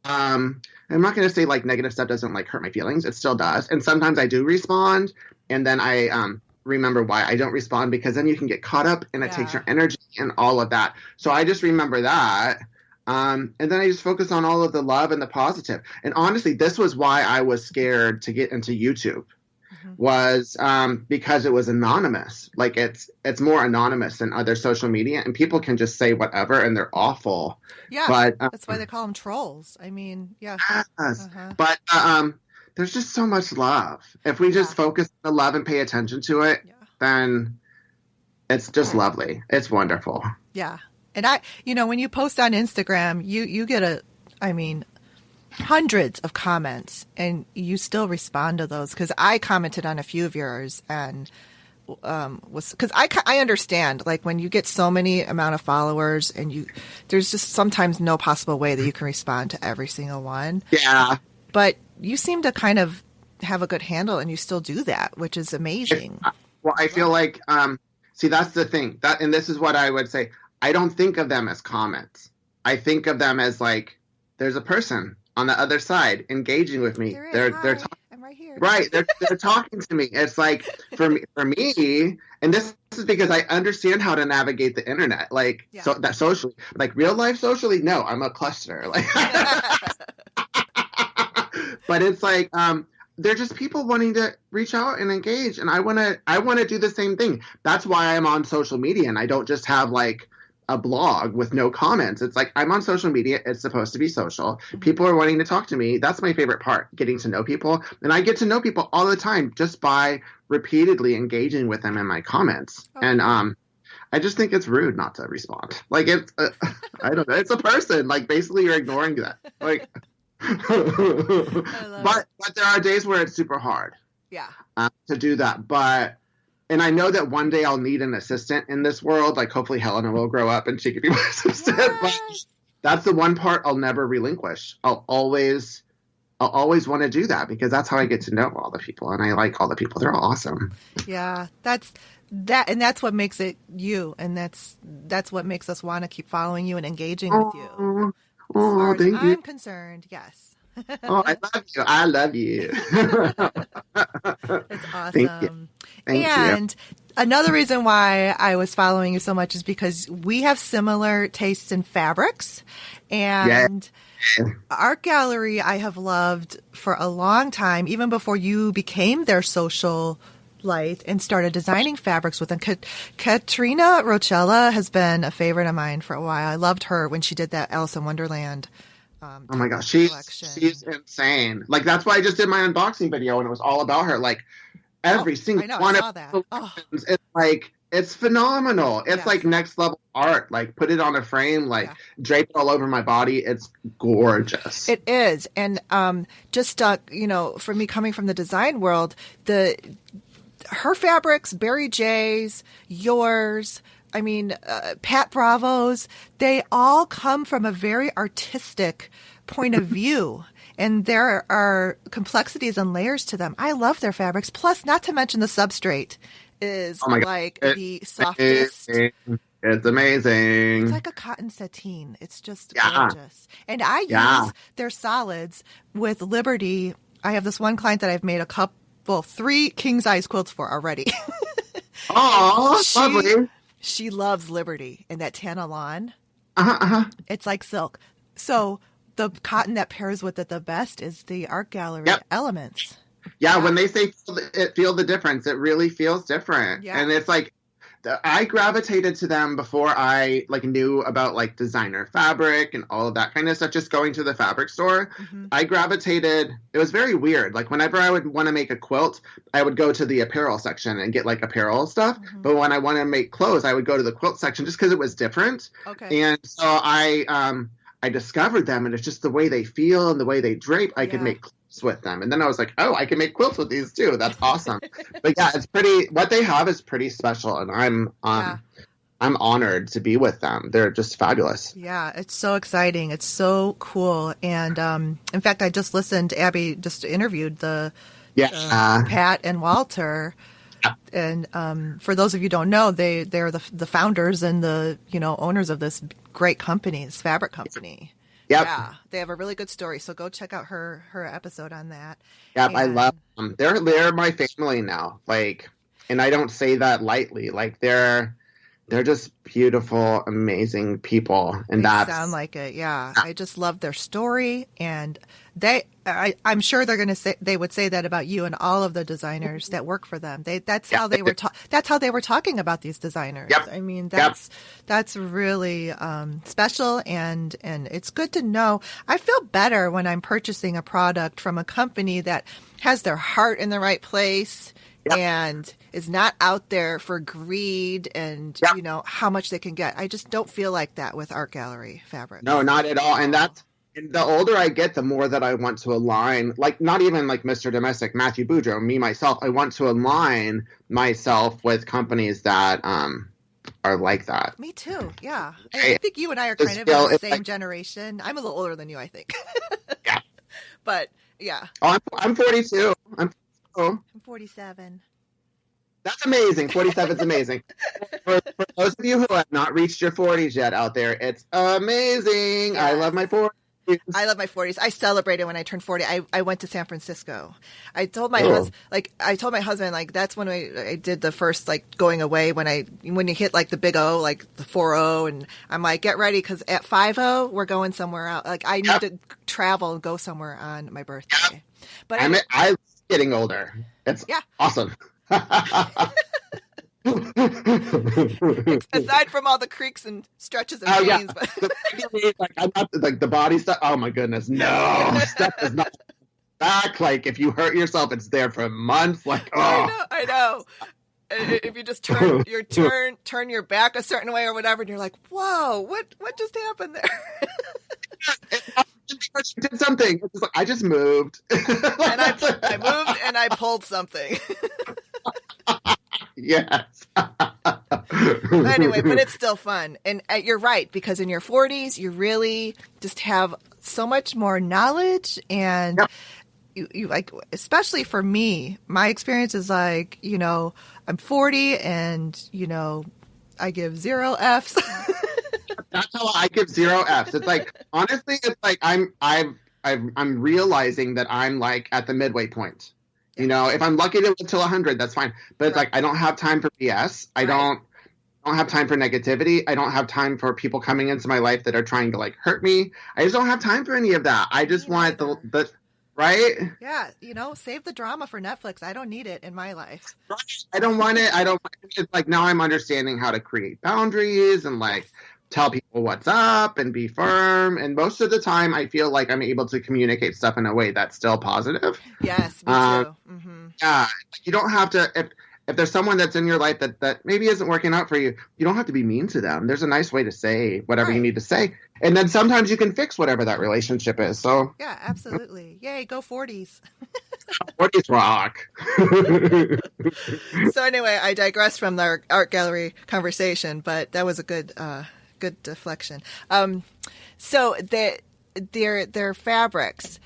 Speaker 1: I'm not going to say like negative stuff doesn't like hurt my feelings. It still does. And sometimes I do respond, and then I remember why I don't respond, because then you can get caught up and it takes your energy and all of that. So I just remember that. And then I just focus on all of the love and the positive. And honestly, this was why I was scared to get into YouTube, was because it was anonymous. Like it's more anonymous than other social media, and people can just say whatever and they're awful.
Speaker 2: Yeah,
Speaker 1: but
Speaker 2: that's why they call them trolls. I mean, yeah.
Speaker 1: Yes. But there's just so much love. If we just focus on the love and pay attention to it, then it's just lovely. It's wonderful.
Speaker 2: Yeah. And when you post on Instagram, you get hundreds of comments, and you still respond to those, because I commented on a few of yours and because I understand, like when you get so many amount of followers and there's just sometimes no possible way that you can respond to every single one.
Speaker 1: Yeah.
Speaker 2: But you seem to kind of have a good handle, and you still do that, which is amazing.
Speaker 1: Well, I feel like, see, that's the thing. And this is what I would say. I don't think of them as comments. I think of them as like, there's a person on the other side engaging with me. They're talking.
Speaker 2: I'm right here.
Speaker 1: Right. They're talking to me. It's like for me, and this is because I understand how to navigate the internet. Like so that socially, like real life socially, no, I'm a cluster. Like But it's like they're just people wanting to reach out and engage, and I want to do the same thing. That's why I'm on social media, and I don't just have like a blog with no comments. It's like I'm on social media. It's supposed to be social. People are wanting to talk to me. That's my favorite part, getting to know people. And I get to know people all the time just by repeatedly engaging with them in my comments. Okay. And I just think it's rude not to respond. Like it's, I don't know. It's a person. Like basically you're ignoring that. Like, but there are days where it's super hard.
Speaker 2: Yeah.
Speaker 1: To do that. And I know that one day I'll need an assistant in this world. Like hopefully Helena will grow up and she can be my assistant. Yes. But that's the one part I'll never relinquish. I'll always want to do that because that's how I get to know all the people. And I like all the people. They're all awesome.
Speaker 2: Yeah, that's what makes it you. And that's what makes us want to keep following you and engaging with you. As far as I'm concerned, yes.
Speaker 1: Oh, I love you.
Speaker 2: It's awesome. Thank you. Another reason why I was following you so much is because we have similar tastes in fabrics. And Art Gallery I have loved for a long time, even before you became their social light and started designing fabrics with them. Katrina Rochella has been a favorite of mine for a while. I loved her when she did that Alice in Wonderland.
Speaker 1: Oh my gosh, she's insane. Like that's why I just did my unboxing video and it was all about her. Like every single one of the it's like it's phenomenal. It's like next level art. Like put it on a frame, like drape it all over my body. It's gorgeous.
Speaker 2: It is, and just for me coming from the design world, her fabrics, Barry J's, yours. I mean, Pat Bravo's, they all come from a very artistic point of view. And there are complexities and layers to them. I love their fabrics. Plus, not to mention the substrate is the softest.
Speaker 1: It's amazing.
Speaker 2: It's like a cotton sateen. It's just gorgeous. And I use their solids with Liberty. I have this one client that I've made 3 king size quilts for already.
Speaker 1: Oh, lovely.
Speaker 2: She loves Liberty and that Tana lawn. It's like silk. So the cotton that pairs with it the best is the Art Gallery Elements.
Speaker 1: Yeah, when they say feel the difference, it really feels different. Yeah. And it's like I gravitated to them before I knew about designer fabric and all of that kind of stuff. Just going to the fabric store, I gravitated. It was very weird. Like whenever I would want to make a quilt, I would go to the apparel section and get apparel stuff. But when I want to make clothes, I would go to the quilt section just because it was different. Okay. And so I discovered them, and it's just the way they feel and the way they drape. I could make quilts with them, and then I was like, oh, I can make quilts with these too. That's awesome. But yeah, it's pretty. What they have is pretty special, and I'm honored to be with them. They're just fabulous.
Speaker 2: Yeah, it's so exciting. It's so cool. And in fact, I just listened. Abby just interviewed the Pat and Walter. And for those of you who don't know, they're the founders and the owners of this great company, this fabric company.
Speaker 1: Yep.
Speaker 2: Yeah, they have a really good story. So go check out her episode on that.
Speaker 1: Yep, I love them. They're my family now. And I don't say that lightly. They're just beautiful, amazing people, and
Speaker 2: they sound like it. Yeah, I just love their story, and I'm sure they would say that about you and all of the designers that work for them. That's how they were talking about these designers. Yep. I mean, that's really special, and it's good to know. I feel better when I'm purchasing a product from a company that has their heart in the right place. Yep. And is not out there for greed and how much they can get. I just don't feel like that with Art Gallery fabric.
Speaker 1: No, not at all. And the older I get, the more that I want to align. Not even Mr. Domestic, Mathew Boudreaux, me myself. I want to align myself with companies that are like that.
Speaker 2: Me too. Yeah, I think you and I are kind of in the same generation. I'm a little older than you, I think.
Speaker 1: Yeah,
Speaker 2: but yeah.
Speaker 1: Oh, I'm 42. I'm
Speaker 2: 47.
Speaker 1: That's amazing. 47 is amazing. For those of you who have not reached your 40s yet out there, it's amazing. Yes. I love my 40s.
Speaker 2: I love my 40s. I celebrated when I turned 40. I went to San Francisco. I told my husband, that's when I did the first going away when you hit the big O, the 4-0, and I'm like, get ready because at 5-0 we're going somewhere out. I need to travel and go somewhere on my birthday.
Speaker 1: But I getting older. It's awesome.
Speaker 2: Aside from all the creaks and stretches and pains, but
Speaker 1: like I'm not like the body stuff. Oh my goodness, no, stuff is not back. Like if you hurt yourself, it's there for months. Like
Speaker 2: I know. If you just turn your back a certain way or whatever, and you're like, whoa, what just happened there?
Speaker 1: She did something. It's like, I just moved.
Speaker 2: And I moved and I pulled something.
Speaker 1: Yes.
Speaker 2: Anyway, but it's still fun. And you're right, because in your 40s, you really just have so much more knowledge. And you like, especially for me, my experience is like, I'm 40 and, I give 0 Fs.
Speaker 1: That's how I give 0 Fs. It's like, honestly, it's like I'm realizing that I'm like at the midway point. If I'm lucky to live till 100, that's fine. But it's like, I don't have time for BS. I don't have time for negativity. I don't have time for people coming into my life that are trying to like hurt me. I just don't have time for any of that. I just want the right?
Speaker 2: Yeah, save the drama for Netflix. I don't need it in my life.
Speaker 1: Right. I don't want it. It's like now I'm understanding how to create boundaries and like tell people what's up and be firm. And most of the time I feel like I'm able to communicate stuff in a way that's still positive.
Speaker 2: Yes, me too. Mm-hmm.
Speaker 1: Yeah. You don't have to, if there's someone that's in your life that maybe isn't working out for you, you don't have to be mean to them. There's a nice way to say whatever you need to say. And then sometimes you can fix whatever that relationship is. So
Speaker 2: yeah, absolutely. Yay, go 40s.
Speaker 1: 40s rock.
Speaker 2: So anyway, I digress from the art gallery conversation, but that was a good deflection. So their fabrics.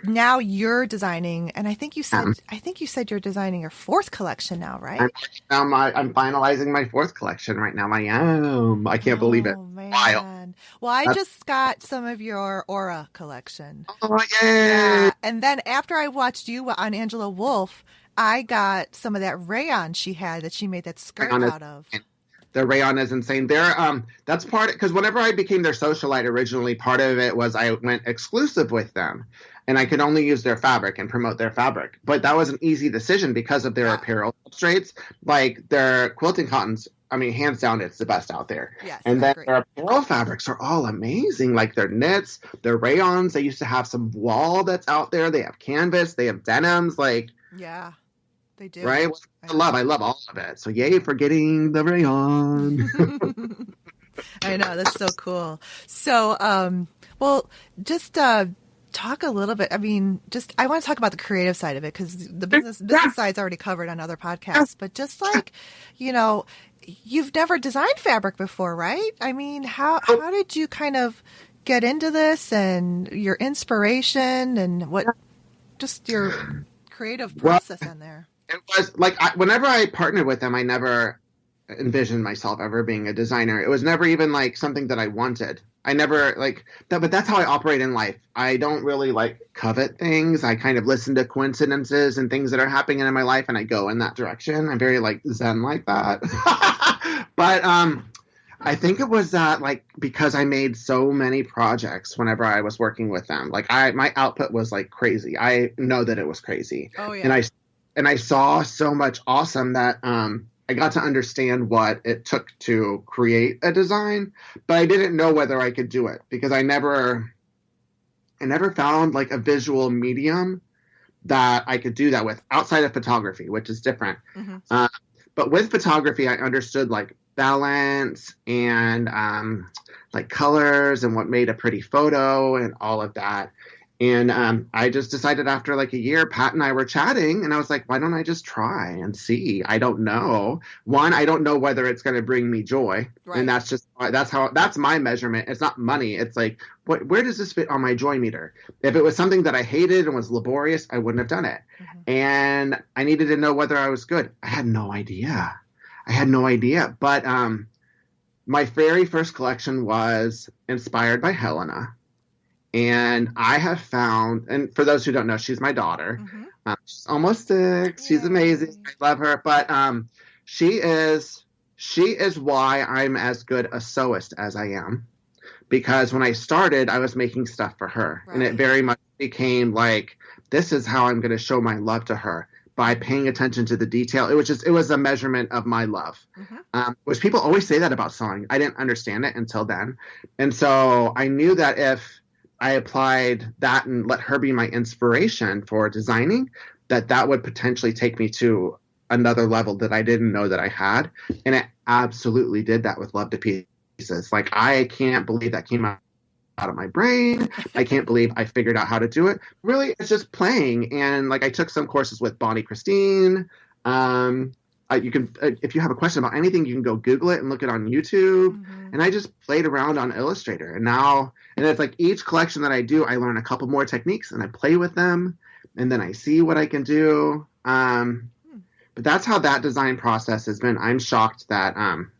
Speaker 2: Now you're designing, and I think you said you're designing your 4th collection now, right?
Speaker 1: I'm finalizing my 4th collection right now. I can't believe it.
Speaker 2: Man. Wild. Well, I just got some of your Aura collection.
Speaker 1: Oh, yay!
Speaker 2: Yeah. And then after I watched you on Angela Wolf, I got some of that rayon she had that she made that skirt out of.
Speaker 1: The rayon is insane. That's part because whenever I became their socialite originally, part of it was I went exclusive with them, and I could only use their fabric and promote their fabric. But that was an easy decision because of their apparel substrates, like their quilting cottons. I mean, hands down, it's the best out there.
Speaker 2: Yes,
Speaker 1: and then their apparel fabrics are all amazing, like their knits, their rayons. They used to have some wool that's out there. They have canvas. They have denims. Like
Speaker 2: they do.
Speaker 1: Right? I love all of it. So yay for getting the rayon.
Speaker 2: I know, that's so cool. So, well, just talk a little bit. I mean, I want to talk about the creative side of it because the business side's already covered on other podcasts. But just like, you've never designed fabric before, right? I mean, how did you kind of get into this and your inspiration and what, just your creative process in there?
Speaker 1: It was like whenever I partnered with them, I never envisioned myself ever being a designer. It was never even like something that I wanted. I never like that, but that's how I operate in life. I don't really like covet things. I kind of listen to coincidences and things that are happening in my life, and I go in that direction. I'm very like Zen like that. But I think it was that like because I made so many projects whenever I was working with them. Like my output was like crazy. I know that it was crazy.
Speaker 2: Oh yeah.
Speaker 1: And I saw so much awesome that I got to understand what it took to create a design, but I didn't know whether I could do it because I never found like a visual medium that I could do that with outside of photography, which is different. Mm-hmm. But with photography, I understood like balance and like colors and what made a pretty photo and all of that. And I just decided after like a year, Pat and I were chatting, and I was like, why don't I just try and see? I don't know. One, I don't know whether it's going to bring me joy. Right. And that's my measurement. It's not money. It's like, where does this fit on my joy meter? If it was something that I hated and was laborious, I wouldn't have done it. Mm-hmm. And I needed to know whether I was good. I had no idea. But my very first collection was inspired by Helena. And I have found, and for those who don't know, she's my daughter. Mm-hmm. She's almost 6. She's amazing. I love her. But she is why I'm as good a sewist as I am. Because when I started, I was making stuff for her. Right. And it very much became like, this is how I'm going to show my love to her, by paying attention to the detail. It was a measurement of my love, which people always say that about sewing. I didn't understand it until then. And so I knew that if I applied that and let her be my inspiration for designing, that would potentially take me to another level that I didn't know that I had. And it absolutely did that with Love to Pieces. Like, I can't believe that came out of my brain. I can't believe I figured out how to do it. Really, it's just playing. And like, I took some courses with Bonnie Christine. You can, if you have a question about anything, you can go Google it and look it on YouTube. And I just played around on Illustrator. And it's like each collection that I do, I learn a couple more techniques and I play with them. And then I see what I can do. But that's how that design process has been. I'm shocked I'm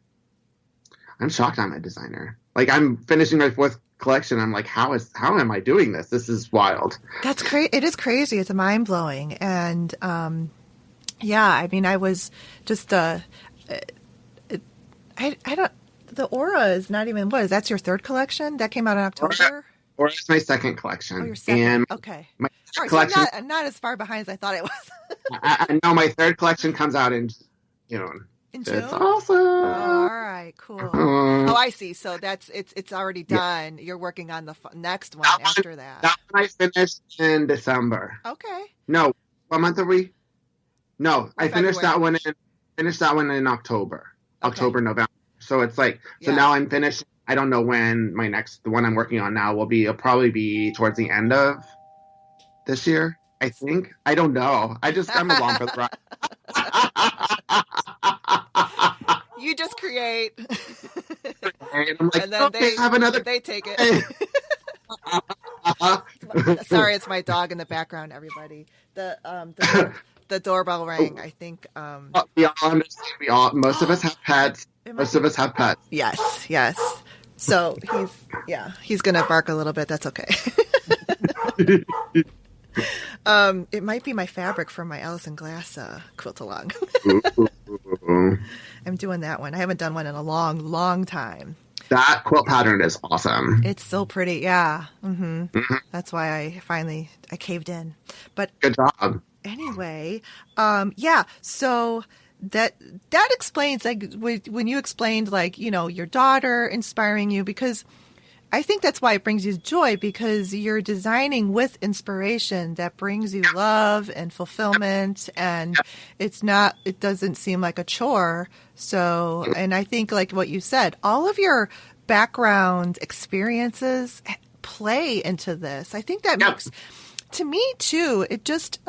Speaker 1: a designer. Like, I'm finishing my 4th collection. I'm like, how am I doing this? This is wild.
Speaker 2: That's crazy. It is crazy. It's mind blowing. And, yeah, I mean, I was just, I don't, the Aura is not even, that's your 3rd collection? That came out in October?
Speaker 1: Aura is my 2nd collection.
Speaker 2: Oh, your 2nd. And okay.
Speaker 1: My
Speaker 2: collection. So I'm not as far behind as I thought it was.
Speaker 1: I know my 3rd collection comes out in June.
Speaker 2: In June?
Speaker 1: It's awesome.
Speaker 2: All right, cool. Oh, I see. So it's already done. Yeah. You're working on the next one after that.
Speaker 1: That one I finished in December.
Speaker 2: Okay.
Speaker 1: No, what month are we? No, I finished that one in October. Okay. October, November. So it's like, now I'm finished. I don't know when the one I'm working on now will be. It'll probably be towards the end of this year, I think. I don't know. I'm along for the ride.
Speaker 2: You just create.
Speaker 1: And I'm like,
Speaker 2: and then they take it. Sorry, it's my dog in the background, everybody. The doorbell rang, I think.
Speaker 1: We all understand. Most of us have pets.
Speaker 2: Yes. So he's going to bark a little bit. That's okay. It might be my fabric from my Allison Glass quilt along. I'm doing that one. I haven't done one in a long, long time.
Speaker 1: That quilt pattern is awesome.
Speaker 2: It's so pretty. Yeah. That's why I caved in. But
Speaker 1: good job.
Speaker 2: Anyway, so that explains, like, when you explained, like, your daughter inspiring you, because I think that's why it brings you joy, because you're designing with inspiration that brings you love and fulfillment, and it doesn't seem like a chore. So, and I think, like what you said, all of your background experiences play into this. I think that makes, to me too, it just,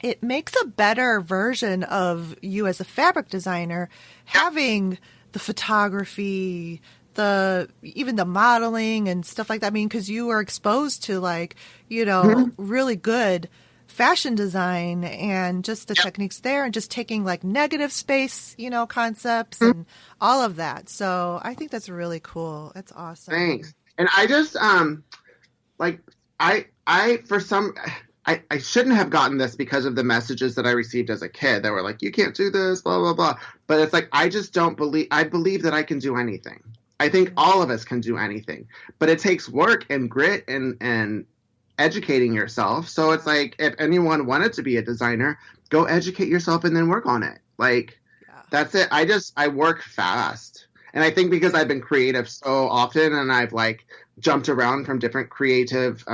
Speaker 2: it makes a better version of you as a fabric designer, having the photography, even the modeling and stuff like that. I mean, because you were exposed to, like, really good fashion design and just the techniques there, and just taking, like, negative space, concepts and all of that. So I think that's really cool. That's awesome.
Speaker 1: Thanks. And I just, I shouldn't have gotten this because of the messages that I received as a kid that were like, you can't do this, blah, blah, blah. But it's like, I believe that I can do anything. I think all of us can do anything, but it takes work and grit and educating yourself. So it's like, if anyone wanted to be a designer, go educate yourself and then work on it. Like, that's it. I work fast. And I think because I've been creative so often and I've, like, jumped around from different creative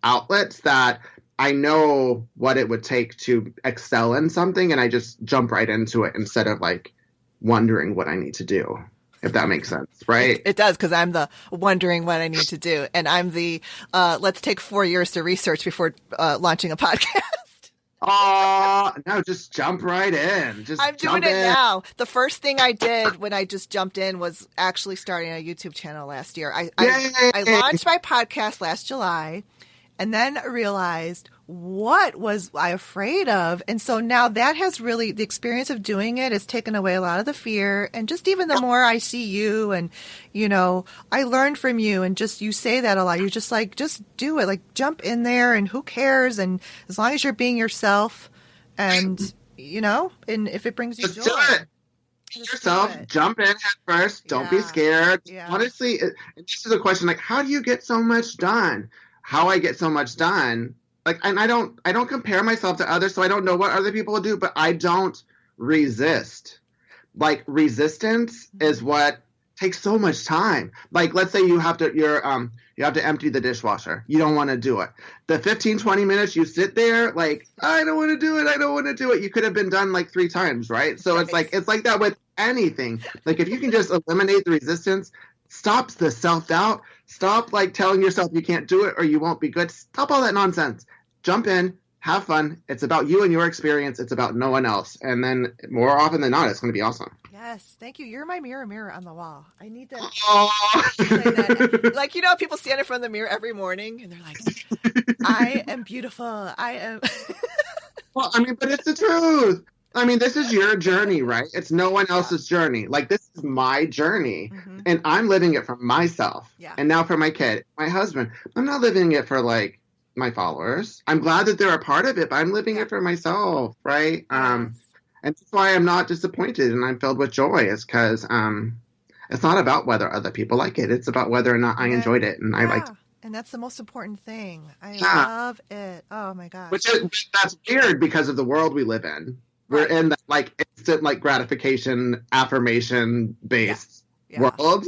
Speaker 1: outlets, that I know what it would take to excel in something, and I just jump right into it instead of, like, wondering what I need to do, if that makes sense, right?
Speaker 2: It does, because I'm the wondering what I need to do, and I'm the let's take 4 years to research before launching a podcast.
Speaker 1: No, just jump right in.
Speaker 2: I'm doing it now. The first thing I did when I just jumped in was actually starting a YouTube channel last year. I launched my podcast last July, and then realized, what was I afraid of? And so now that has really, the experience of doing it has taken away a lot of the fear. And just even the more I see you and, I learned from you, and just, you say that a lot. You're just like, just do it. Like, jump in there, and who cares? And as long as you're being yourself, and, and if it brings you joy.
Speaker 1: Do it. Be yourself. Jump in head first. Don't be scared.
Speaker 2: Yeah.
Speaker 1: Honestly, this is a question, like, how do you get so much done? how I get so much done. Like, and I don't compare myself to others, so I don't know what other people do, but I don't resist. Like, resistance is what takes so much time. Like, let's say you have to empty the dishwasher. You don't want to do it. The 15, 20 minutes you sit there, like, I don't want to do it. I don't want to do it. You could have been done like 3 times, right? So it's like that with anything. Like, if you can just eliminate the resistance, stop the self-doubt, stop like telling yourself you can't do it or you won't be good. Stop all that nonsense. Jump in, have fun. It's about you and your experience. It's about no one else. And then more often than not, it's going to be awesome.
Speaker 2: Yes, thank you. You're my mirror on the wall. I need to
Speaker 1: say
Speaker 2: that. Like, you know, people stand in front of the mirror every morning and they're like, I am beautiful. I am.
Speaker 1: Well, I mean, but it's the truth. I mean, this is your journey, right? It's no one else's journey. Like, this is my journey, and I'm living it for myself.
Speaker 2: Yeah.
Speaker 1: And now for my kid, my husband. I'm not living it for, like, my followers. I'm glad that they're a part of it, but I'm living it for myself, right?
Speaker 2: Yes.
Speaker 1: And that's why I'm not disappointed and I'm filled with joy, is because it's not about whether other people like it. It's about whether or not I enjoyed it and I liked it.
Speaker 2: And that's the most important thing. I love it. Oh, my gosh.
Speaker 1: That's weird because of the world we live in. We're in that, like, instant, like, gratification, affirmation based world.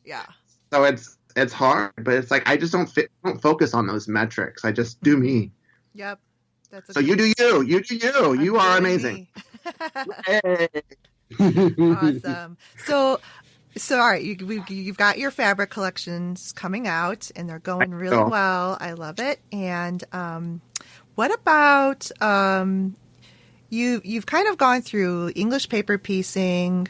Speaker 2: Yeah.
Speaker 1: So it's hard, but it's like I just don't focus on those metrics. I just do me.
Speaker 2: Yep.
Speaker 1: So you do you. You do you. You are amazing. Hey.
Speaker 2: Awesome. So all right, you've got your fabric collections coming out, and they're going really well. I love it. And what about you've kind of gone through English paper piecing.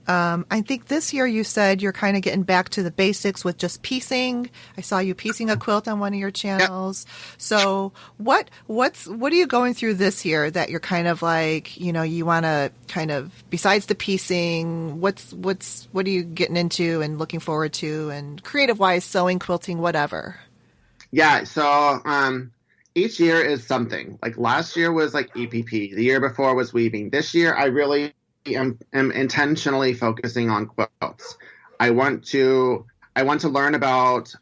Speaker 2: I think this year you said you're kind of getting back to the basics with just piecing. I saw you piecing a quilt on one of your channels. Yep. So what are you going through this year that you're kind of like, you know, you want to kind of, besides the piecing, what are you getting into and looking forward to, and creative wise, sewing, quilting, whatever?
Speaker 1: Yeah. So, each year is something. Like last year was like EPP. The year before was weaving. This year, I really am intentionally focusing on quilts. I want to learn about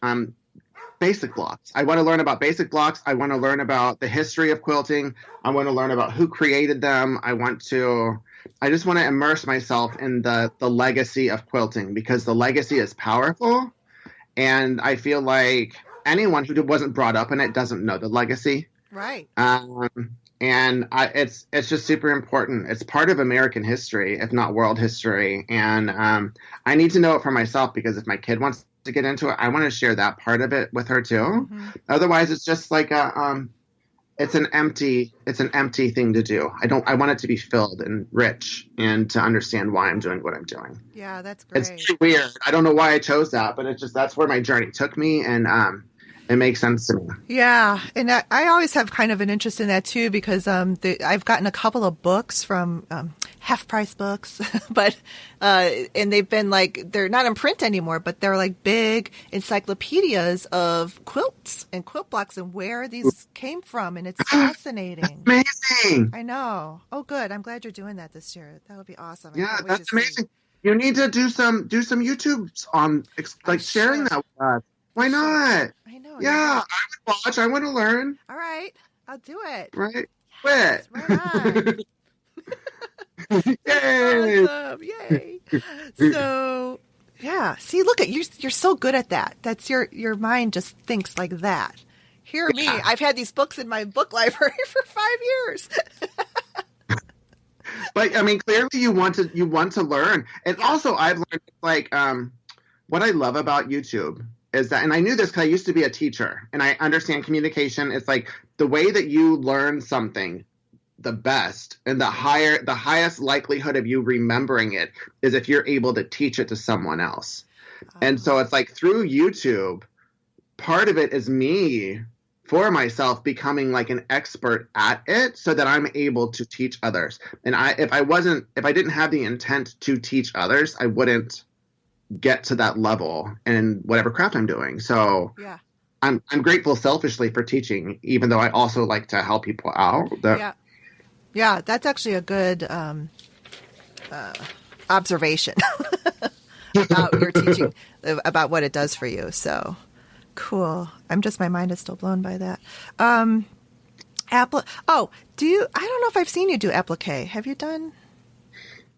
Speaker 1: basic blocks. I want to learn about basic blocks. I want to learn about the history of quilting. I want to learn about who created them. I just want to immerse myself in the legacy of quilting, because the legacy is powerful. And I feel like anyone who wasn't brought up in it doesn't know the legacy.
Speaker 2: Right.
Speaker 1: And it's just super important. It's part of American history, if not world history. And I need to know it for myself, because if my kid wants to get into it, I want to share that part of it with her too. Mm-hmm. Otherwise, it's just like it's an empty thing to do. I want it to be filled and rich, and to understand why I'm doing what I'm doing.
Speaker 2: Yeah, that's great.
Speaker 1: It's weird. I don't know why I chose that, but that's where my journey took me, and it makes sense to me. Yeah.
Speaker 2: And I always have kind of an interest in that too, because I've gotten a couple of books from half price books, but and they've been like, they're not in print anymore, but they're like big encyclopedias of quilts and quilt blocks and where these came from. And it's fascinating.
Speaker 1: Amazing.
Speaker 2: I know. Oh, good. I'm glad you're doing that this year. That would be awesome.
Speaker 1: Yeah, that's amazing. You need to do some YouTubes on like sharing that with us. Why not?
Speaker 2: I know.
Speaker 1: Yeah, I would watch. I want to learn.
Speaker 2: All right. I'll do it.
Speaker 1: Right.
Speaker 2: Yes, right on.
Speaker 1: Yay.
Speaker 2: Awesome. Yay. So, yeah. See, look at you. You're so good at that. That's your mind just thinks like that. Hear me. I've had these books in my book library for 5 years.
Speaker 1: But I mean, clearly you want to learn. And also I've learned, like, what I love about YouTube is that, and I knew this because I used to be a teacher, and I understand communication. It's like the way that you learn something the best, and the highest likelihood of you remembering it is if you're able to teach it to someone else. And so it's like through YouTube, part of it is me for myself becoming like an expert at it, so that I'm able to teach others. And if I didn't have the intent to teach others, I wouldn't get to that level in whatever craft I'm doing. So I'm grateful selfishly for teaching, even though I also like to help people out.
Speaker 2: Yeah, that's actually a good observation about your teaching, about what it does for you. So Cool. My mind is still blown by that. I don't know if I've seen you do applique. Have you done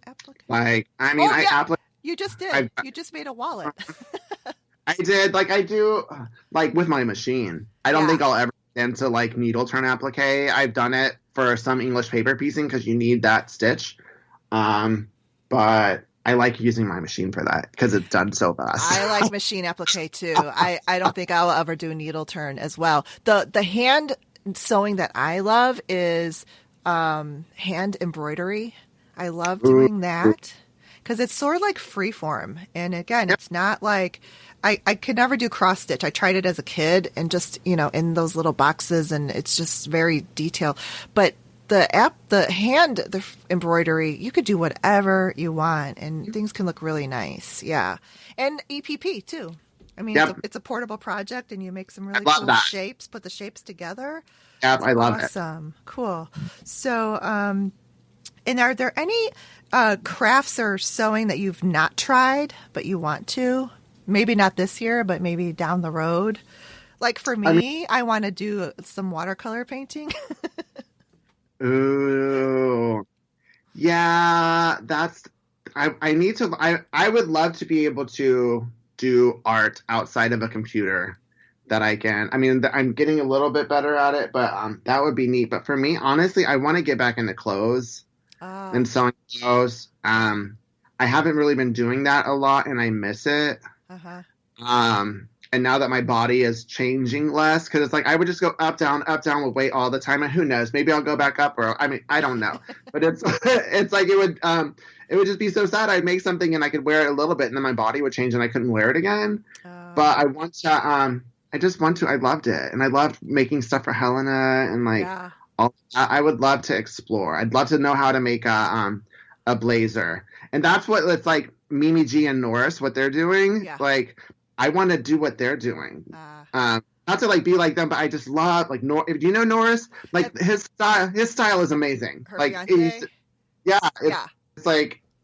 Speaker 2: applique?
Speaker 1: You
Speaker 2: just did. You just made a wallet.
Speaker 1: I did. I do, with my machine. I don't think I'll ever get into, needle turn applique. I've done it for some English paper piecing because you need that stitch. But I like using my machine for that because it's done so fast.
Speaker 2: I like machine applique too. I don't think I'll ever do needle turn as well. The hand sewing that I love is hand embroidery. I love doing that because it's sort of like freeform. And again, it's not like I could never do cross stitch. I tried it as a kid and just, in those little boxes, and it's just very detailed. But the embroidery, you could do whatever you want and things can look really nice. Yeah. And EPP too. I mean, it's a portable project and you make some really cool shapes, put the shapes together.
Speaker 1: Yep, I love it.
Speaker 2: Awesome. Cool. So, and are there any crafts or sewing that you've not tried, but you want to? Maybe not this year, but maybe down the road. Like for me, I want to do some watercolor painting.
Speaker 1: Ooh. Yeah, I would love to be able to do art outside of a computer that I can. I mean, I'm getting a little bit better at it, but that would be neat. But for me, honestly, I want to get back into clothes and sewing clothes. I haven't really been doing that a lot, and I miss it.
Speaker 2: Uh-huh.
Speaker 1: And now that my body is changing less, because it's I would just go up, down with weight all the time, and who knows? Maybe I'll go back up, or I don't know. But it's it would just be so sad. I'd make something and I could wear it a little bit, and then my body would change and I couldn't wear it again.
Speaker 2: Oh.
Speaker 1: But I want to. I loved it, and I loved making stuff for Helena and all. I would love to explore. I'd love to know how to make a blazer, and that's what it's like. Mimi G and Norris, what they're doing, I want to do what they're doing. Not to be like them, but I just love do you know Norris? His style is amazing. It's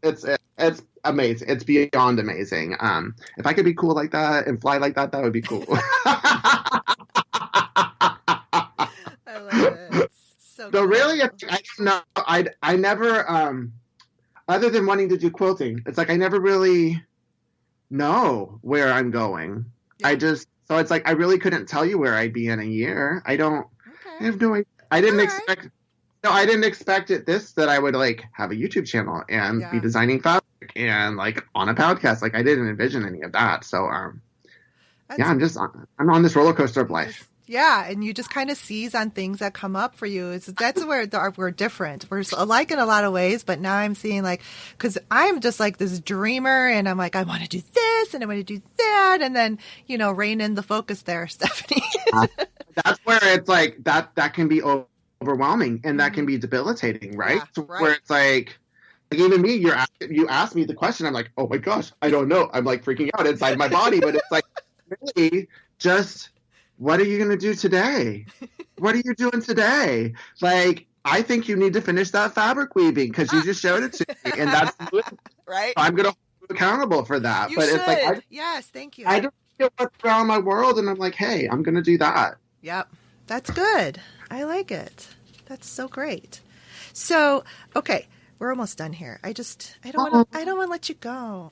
Speaker 1: it's amazing. It's beyond amazing. If I could be cool like that and fly like that, that would be cool.
Speaker 2: I love it. So cool.
Speaker 1: Really, I don't know. I never other than wanting to do quilting, it's I never really know where I'm going. Yeah. I really couldn't tell you where I'd be in a year. I have no idea. I didn't expect that I would have a YouTube channel and be designing fabric and on a podcast. I didn't envision any of that. So I'm on this roller coaster of life.
Speaker 2: Yeah, and you just kind of seize on things that come up for you. That's where we're different. We're alike in a lot of ways, but now I'm seeing because I'm just this dreamer, and I'm I want to do this, and I want to do that, and then, rein in the focus there, Stephanie.
Speaker 1: That's where it's that can be overwhelming, and that can be debilitating, right?
Speaker 2: Yeah, right.
Speaker 1: Where it's even me, you asked me the question, I'm oh my gosh, I don't know. I'm freaking out inside my body, but it's really just... What are you going to do today? What are you doing today? I think you need to finish that fabric weaving because you just showed it to me, and that's
Speaker 2: right.
Speaker 1: I'm going to hold you accountable for that.
Speaker 2: But should. Yes, thank you.
Speaker 1: I just feel what's around my world, and I'm hey, I'm going to do that.
Speaker 2: Yep, that's good. I like it. That's so great. So, okay, we're almost done here. I don't want to let you go.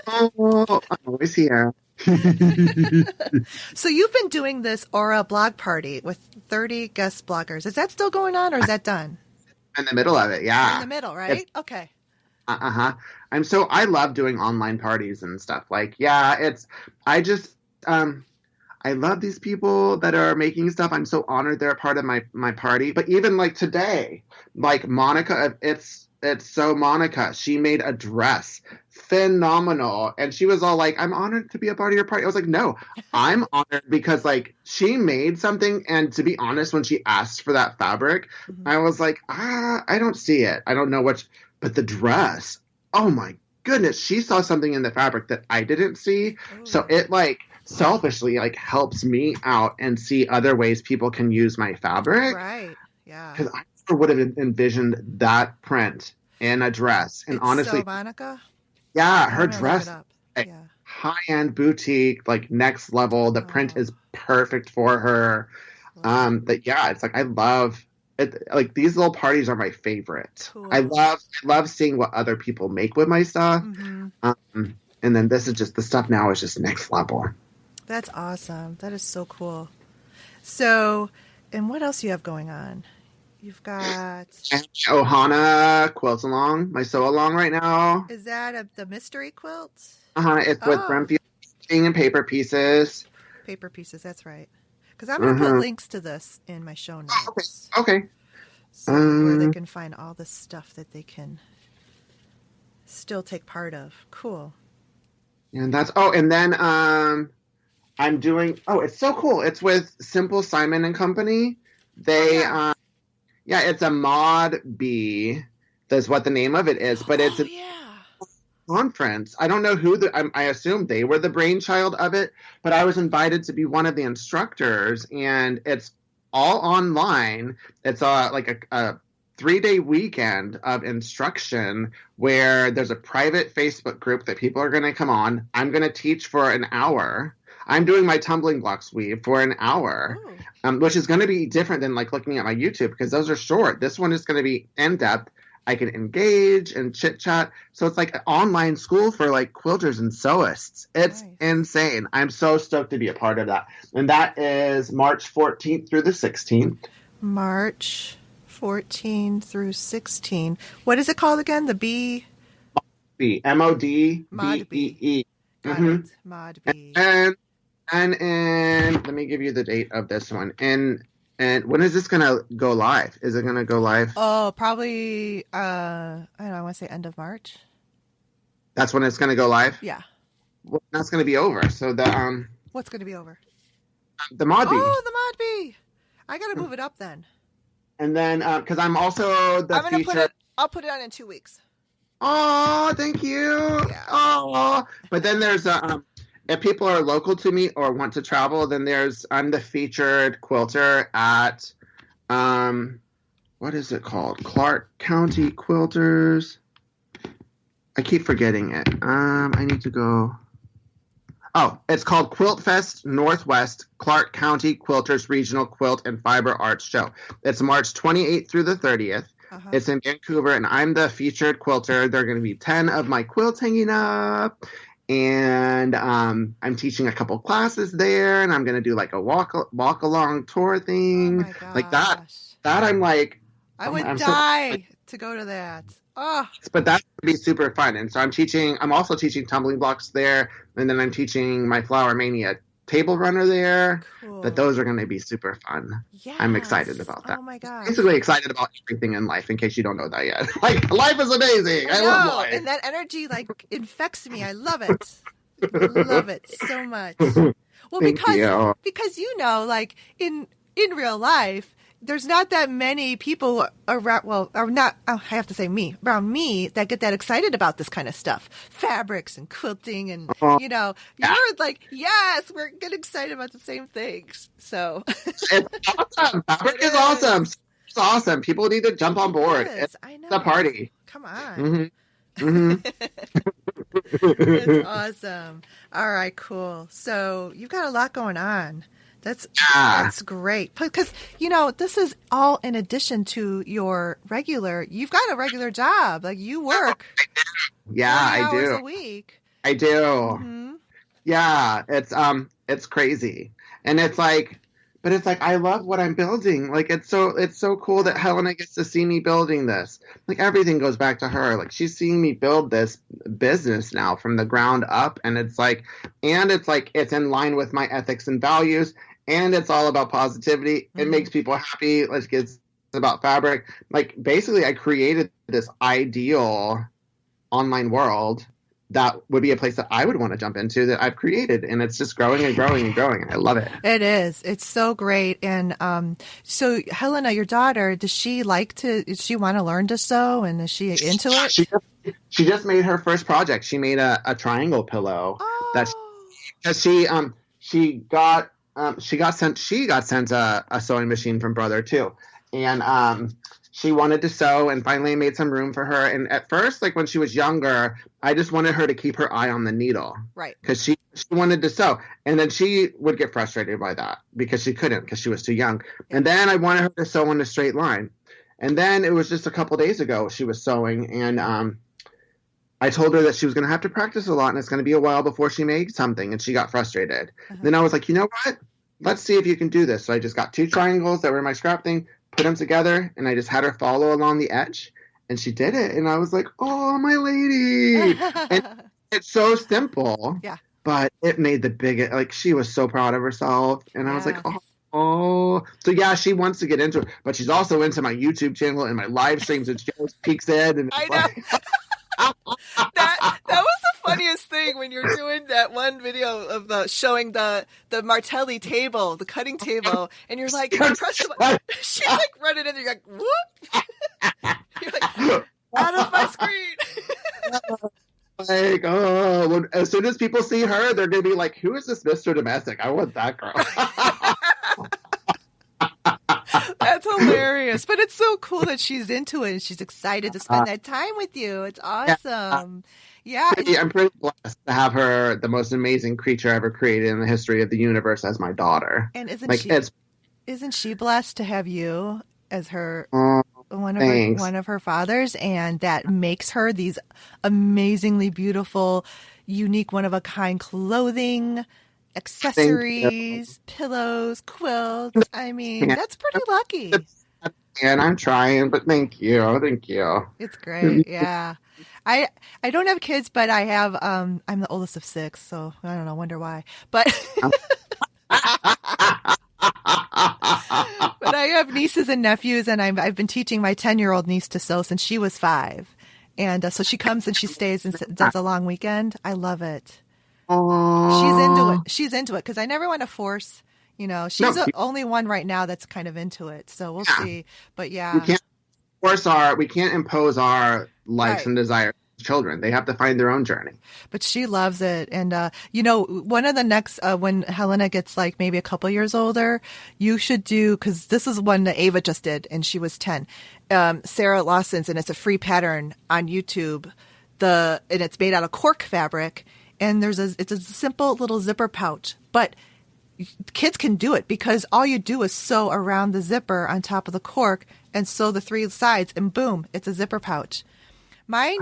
Speaker 1: Oh, I'm always here.
Speaker 2: So you've been doing this Aura blog party with 30 guest bloggers. Is that still going on, or is that done?
Speaker 1: In the middle of it, yeah.
Speaker 2: In the middle, right? Okay.
Speaker 1: I love doing online parties and stuff. I love these people that are making stuff. I'm so honored they're a part of my party. But even today, Monica, it's so Monica. She made a dress. Phenomenal. And she was all I'm honored to be a part of your party. I was no, I'm honored because she made something. And to be honest, when she asked for that fabric, I was I don't see it. I don't know but the dress, oh my goodness, she saw something in the fabric that I didn't see. Ooh. So it selfishly helps me out and see other ways people can use my fabric.
Speaker 2: Right. Yeah.
Speaker 1: Because I never would have envisioned that print in a dress. And
Speaker 2: it's
Speaker 1: honestly,
Speaker 2: so Monica.
Speaker 1: Yeah, her dress, high-end boutique, like next level. The print
Speaker 2: Oh,
Speaker 1: is perfect for her.
Speaker 2: love it.
Speaker 1: But yeah, it's like I love it. Like these little parties are my favorite.
Speaker 2: Cool.
Speaker 1: I love seeing what other people make with my stuff.
Speaker 2: Mm-hmm.
Speaker 1: And then this is just the stuff now is just next level.
Speaker 2: That's awesome. That is so cool. So, and what else you have going on? You've got,
Speaker 1: And Ohana quilts along, my sew along right now.
Speaker 2: is that the mystery quilt?
Speaker 1: It's with
Speaker 2: Oh,
Speaker 1: Brenfield and paper pieces.
Speaker 2: paper pieces. That's right. Because I'm going to put
Speaker 1: Uh-huh.
Speaker 2: links to this in my show
Speaker 1: Okay.
Speaker 2: notes.
Speaker 1: Okay.
Speaker 2: So where they can find all the stuff that they can still take part of. Cool.
Speaker 1: And and then I'm doing it's so cool. It's with Simple Simon and Company.
Speaker 2: Oh
Speaker 1: They
Speaker 2: yeah.
Speaker 1: yeah, it's a ModBee. That's what the name of it is, but it's
Speaker 2: Oh
Speaker 1: a
Speaker 2: yeah.
Speaker 1: conference. I don't know who I assume they were the brainchild of it, but I was invited to be one of the instructors, and it's all online. It's like a 3-day weekend of instruction where there's a private Facebook group that people are going to come on. I'm going to teach for an hour. I'm doing my tumbling blocks weave for an hour,
Speaker 2: Ooh.
Speaker 1: which is going to be different than like looking at my YouTube because those are short. This one is going to be in depth. I can engage and chit chat. So it's like an online school for like quilters and sewists. It's
Speaker 2: Nice.
Speaker 1: insane. I'm so stoked to be a part of that. And that is March 14th through the 16th.
Speaker 2: March 14 through 16. What is it called again? The B
Speaker 1: ModBee.
Speaker 2: Got
Speaker 1: Mm-hmm.
Speaker 2: it. ModBee.
Speaker 1: And let me give you the date of this one. And when is this gonna go live? Is it gonna go live?
Speaker 2: Oh, probably I don't know, I want to say end of March.
Speaker 1: That's when it's gonna go live.
Speaker 2: Yeah.
Speaker 1: Well, that's gonna be over. So
Speaker 2: What's going to be over?
Speaker 1: the ModBee,
Speaker 2: Oh, the ModBee. I got to move it up then.
Speaker 1: and then because I'm also the
Speaker 2: I'm going to put
Speaker 1: feature.
Speaker 2: it I'll put it on in 2 weeks.
Speaker 1: Oh, thank you.
Speaker 2: Yeah.
Speaker 1: Oh, but then there's if people are local to me or want to travel, then I'm the featured quilter at what is it called? Clark County Quilters. I keep forgetting it. I need to go. Oh, it's called Quilt Fest Northwest Clark County Quilters Regional Quilt and Fiber Arts Show. It's March 28th through the 30th.
Speaker 2: Uh-huh.
Speaker 1: It's in Vancouver, and I'm the featured quilter. There are going to be 10 of my quilts hanging up, and I'm teaching a couple classes there, and I'm going to do like a walk along tour
Speaker 2: Oh
Speaker 1: thing,
Speaker 2: my gosh.
Speaker 1: like that. That I'm like,
Speaker 2: I would
Speaker 1: I'm so
Speaker 2: die to go to that. Oh,
Speaker 1: but that's gonna be super fun. And so I'm also teaching tumbling blocks there, and then I'm teaching my Flower Mania table runner there.
Speaker 2: cool.
Speaker 1: But those are going to be super fun. I'm excited
Speaker 2: Yes.
Speaker 1: about that.
Speaker 2: Oh my gosh.
Speaker 1: Basically excited about everything in life, in case you don't know that yet. Like, life is amazing. I
Speaker 2: know,
Speaker 1: love life.
Speaker 2: and that energy like infects me. I love it. Love it so much. Well,
Speaker 1: Thank you.
Speaker 2: because like in real life, there's not that many people around. Well, or not. I have to say around me that get that excited about this kind of stuff, fabrics and quilting, and
Speaker 1: Yeah.
Speaker 2: you're like, yes, we're getting excited about the same things. So
Speaker 1: It's awesome. Fabric
Speaker 2: It
Speaker 1: is awesome.
Speaker 2: is.
Speaker 1: It's awesome. People need to jump on board.
Speaker 2: It is.
Speaker 1: It's
Speaker 2: I know.
Speaker 1: a party.
Speaker 2: Come on.
Speaker 1: hmm
Speaker 2: That's awesome. All right, cool. So you've got a lot going on. That's great. Because, this is all in addition to you've got a regular job. Like you work
Speaker 1: Yeah,
Speaker 2: 40
Speaker 1: I
Speaker 2: hours
Speaker 1: do.
Speaker 2: a week.
Speaker 1: I do.
Speaker 2: Mm-hmm.
Speaker 1: Yeah, it's crazy. And it's like, but it's like I love what I'm building. Like it's so cool that Helena gets to see me building this. Like everything goes back to her. Like she's seeing me build this business now from the ground up, and it's it's in line with my ethics and values, and it's all about positivity. It makes people happy. It's about fabric. Like basically I created this ideal online world that would be a place that I would want to jump into that I've created, and it's just growing and growing and growing. I love it.
Speaker 2: It is. It's so great. And so Helena, your daughter, does she want to learn to sew, and is she into it?
Speaker 1: She just made her first project. She made a triangle pillow she got sent a sewing machine from brother too, and she wanted to sew, and finally I made some room for her. And at first, like when she was younger, I just wanted her to keep her eye on the needle.
Speaker 2: Right.
Speaker 1: Because she wanted to sew. And then she would get frustrated by that because she couldn't because she was too young. Yeah. And then I wanted her to sew in a straight line. And then it was just a couple days ago she was sewing, and I told her that she was going to have to practice a lot and it's going to be a while before she made something, and she got frustrated. Then I was like, you know what? Let's see if you can do this. So I just got 2 triangles that were in my scrap thing, put them together, and I just had her follow along the edge, and she did it. And I was like, oh, my lady. And it's so simple, but it made the biggest, like, she was so proud of herself. And I was like, oh. So, yeah, she wants to get into it, but she's also into my YouTube channel and my live streams, and she always peeks in. And
Speaker 2: I know. That was the funniest thing when you're doing that one video of showing the Martelli table, the cutting table, and you're like, she's like running in, and you're like, whoop, you're like, out of my screen.
Speaker 1: Like, oh, as soon as people see her, they're gonna be like, who is this Mr. Domestic? I want that girl.
Speaker 2: That's hilarious. But it's so cool that she's into it and she's excited to spend that time with you. It's awesome. Yeah.
Speaker 1: I'm pretty blessed to have her, the most amazing creature ever created in the history of the universe, as my daughter.
Speaker 2: And isn't she blessed to have you as her one of her fathers? And that makes her these amazingly beautiful, unique, one of a kind clothing, accessories, pillows, quilts. I mean, that's pretty lucky.
Speaker 1: And I'm trying, but thank you.
Speaker 2: It's great. Yeah. I don't have kids, but I have, I'm the oldest of 6, so I don't know, wonder why. But but I have nieces and nephews, and I've been teaching my 10-year-old niece to sew since she was 5. And so she comes and she stays and does a long weekend. I love it. She's into it because I never want to force, she's the only one right now that's kind of into it. So we'll see. But yeah,
Speaker 1: we can't impose our likes and desires to children. They have to find their own journey.
Speaker 2: But she loves it. And, one of the next, when Helena gets like maybe a couple years older, you should do, because this is one that Ava just did and she was 10, Sarah Lawson's, and it's a free pattern on YouTube. And it's made out of cork fabric. And it's a simple little zipper pouch, but kids can do it because all you do is sew around the zipper on top of the cork and sew the 3 sides, and boom, it's a zipper pouch. My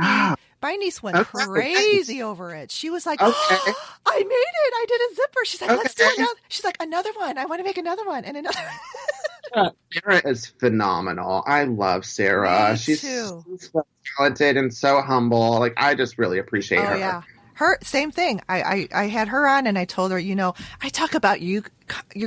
Speaker 2: niece went crazy over it. She was like, oh, I made it. I did a zipper. She's like, let's do another. She's like, another one. I want to make another one and another.
Speaker 1: Sarah is phenomenal. I love Sarah. She's so talented and so humble. Like, I just really appreciate her.
Speaker 2: Yeah. Her, same thing. I had her on and I told her, I talk about you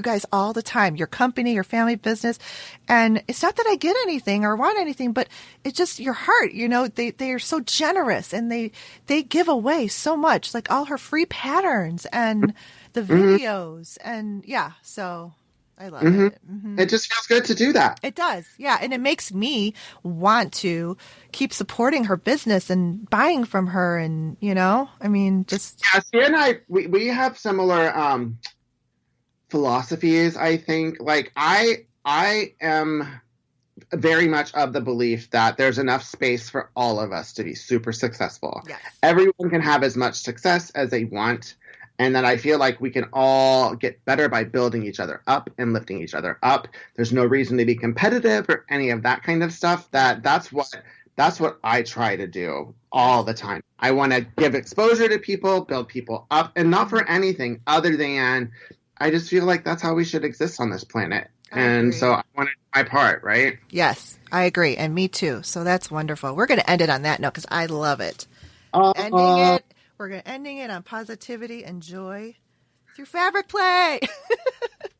Speaker 2: guys all the time, your company, your family business. And it's not that I get anything or want anything, but it's just your heart. They are so generous and they give away so much, like all her free patterns and the videos. And yeah, so I love it. Mm-hmm.
Speaker 1: It just feels good to do that.
Speaker 2: It does. Yeah. And it makes me want to keep supporting her business and buying from her. And, just.
Speaker 1: Yeah, she and I, we have similar philosophies, I think. Like, I am very much of the belief that there's enough space for all of us to be super successful.
Speaker 2: Yes.
Speaker 1: Everyone can have as much success as they want. And that I feel like we can all get better by building each other up and lifting each other up. There's no reason to be competitive or any of that kind of stuff. That's what I try to do all the time. I want to give exposure to people, build people up, and not for anything other than I just feel like that's how we should exist on this planet. And so I want to do my part, right?
Speaker 2: Yes, I agree. And me too. So that's wonderful. We're going to end it on that note because I love it. We're ending it on positivity and joy through fabric play.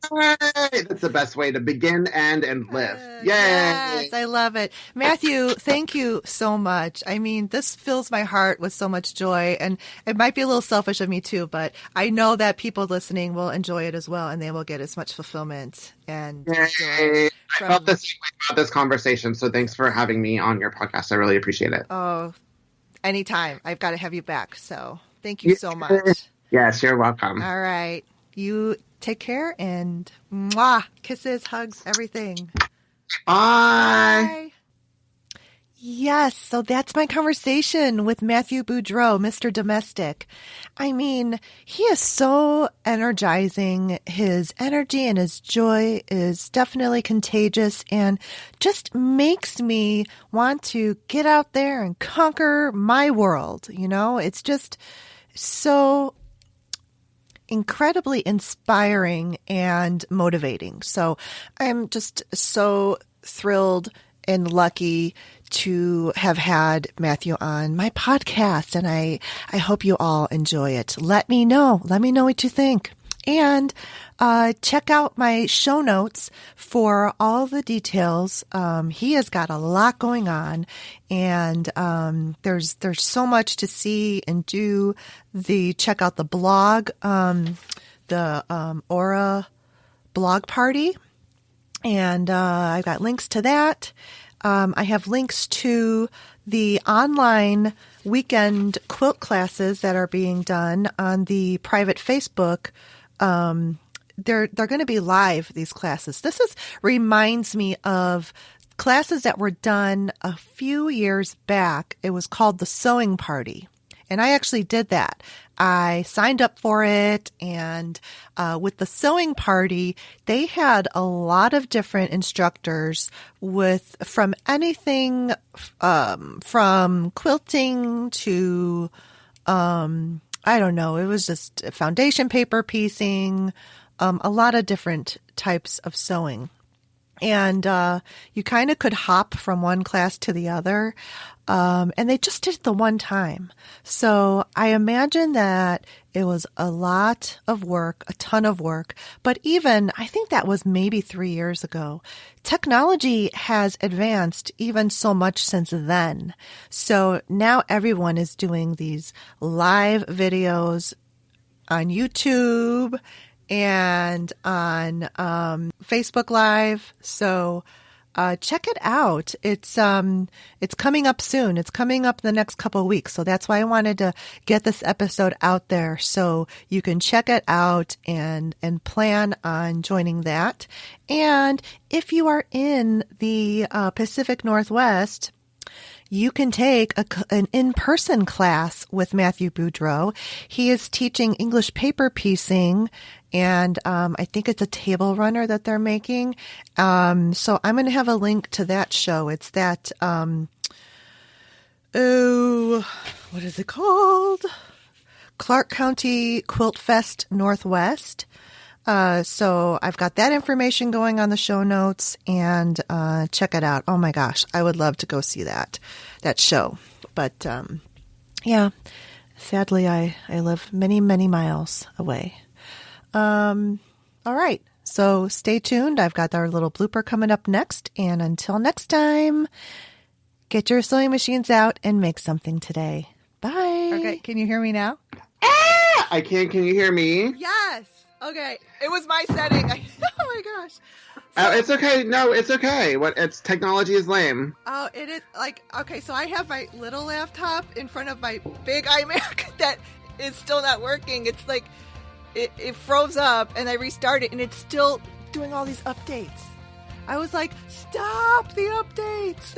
Speaker 1: That's the best way to begin, end, and live. Yay!
Speaker 2: Yes, I love it. Matthew, thank you so much. I mean, this fills my heart with so much joy, and it might be a little selfish of me too, but I know that people listening will enjoy it as well, and they will get as much fulfillment and joy.
Speaker 1: I felt the same way about this conversation, so thanks for having me on your podcast. I really appreciate it.
Speaker 2: Oh, anytime. I've got to have you back. So thank you so much.
Speaker 1: Yes, you're welcome.
Speaker 2: All right. You take care and mwah, kisses, hugs, everything.
Speaker 1: Bye.
Speaker 2: Bye. Yes, so that's my conversation with Mathew Boudreaux, Mr. Domestic. I mean, he is so energizing. His energy and his joy is definitely contagious and just makes me want to get out there and conquer my world. You know, it's just so incredibly inspiring and motivating. So I'm just so thrilled and lucky to have had Mathew on my podcast, and I hope you all enjoy it. Let me know what you think. And check out my show notes for all the details. He has got a lot going on, and there's so much to see and do. Check out the blog, the Aura blog party, and I've got links to that. I have links to the online weekend quilt classes that are being done on the private Facebook. They're going to be live, these classes. This reminds me of classes that were done a few years back. It was called the Sewing Party. And I actually did that. I signed up for it, and with the Sewing Party, they had a lot of different instructors from anything from quilting to I don't know. It was just foundation paper piecing, a lot of different types of sewing. And you kind of could hop from one class to the other. And they just did it the one time. So I imagine that it was a lot of work, a ton of work. But I think that was maybe 3 years ago. Technology has advanced even so much since then. So now everyone is doing these live videos on YouTube and on Facebook Live. So check it out. It's coming up soon. It's coming up the next couple of weeks. So that's why I wanted to get this episode out there so you can check it out and plan on joining that. And if you are in the Pacific Northwest, you can take an in-person class with Mathew Boudreaux. He is teaching English paper piecing, and I think it's a table runner that they're making. So I'm going to have a link to that show. It's that, what is it called? Clark County Quilt Fest Northwest. So I've got that information going on the show notes, and check it out. Oh my gosh, I would love to go see that show. But yeah, sadly I live many, many miles away. All right. So stay tuned. I've got our little blooper coming up next. And until next time, get your sewing machines out and make something today. Bye. Okay. Can you hear me now?
Speaker 1: Ah! I can. Can you hear me?
Speaker 2: Yes. Okay. It was my setting. Oh my gosh.
Speaker 1: It's okay. No, it's okay. Technology is lame.
Speaker 2: Oh, it is okay. So I have my little laptop in front of my big iMac that is still not working. It's like, it froze up and I restarted and it's still doing all these updates. I was like, stop the updates.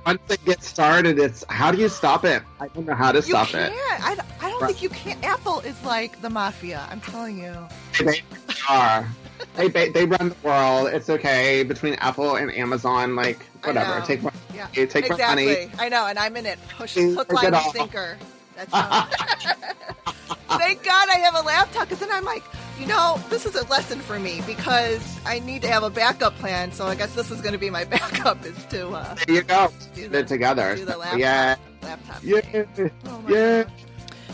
Speaker 1: Once it gets started, it's how do you stop it? I don't know how to stop it.
Speaker 2: I don't think you can. Apple is like the mafia. I'm telling you.
Speaker 1: They are. They run the world. It's okay. Between Apple and Amazon, like whatever. Take money.
Speaker 2: Yeah.
Speaker 1: Take money.
Speaker 2: I know, and I'm in it. Hook, line, and sinker. That's how. Thank God I have a laptop, because then I'm like, this is a lesson for me because I need to have a backup plan. So I guess this is going to be my backup is to
Speaker 1: there you go. Do it together.
Speaker 2: Do the laptop.
Speaker 1: Yeah.
Speaker 2: Yeah.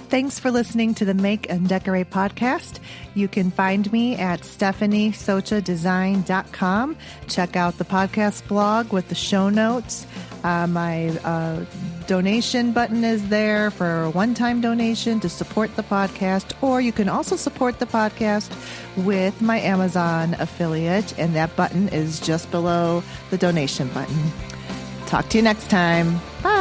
Speaker 2: Thanks for listening to the Make and Decorate podcast. You can find me at stephaniesochadesign.com. Check out the podcast blog with the show notes. My donation button is there for a one-time donation to support the podcast, or you can also support the podcast with my Amazon affiliate, and that button is just below the donation button. Talk to you next time. Bye.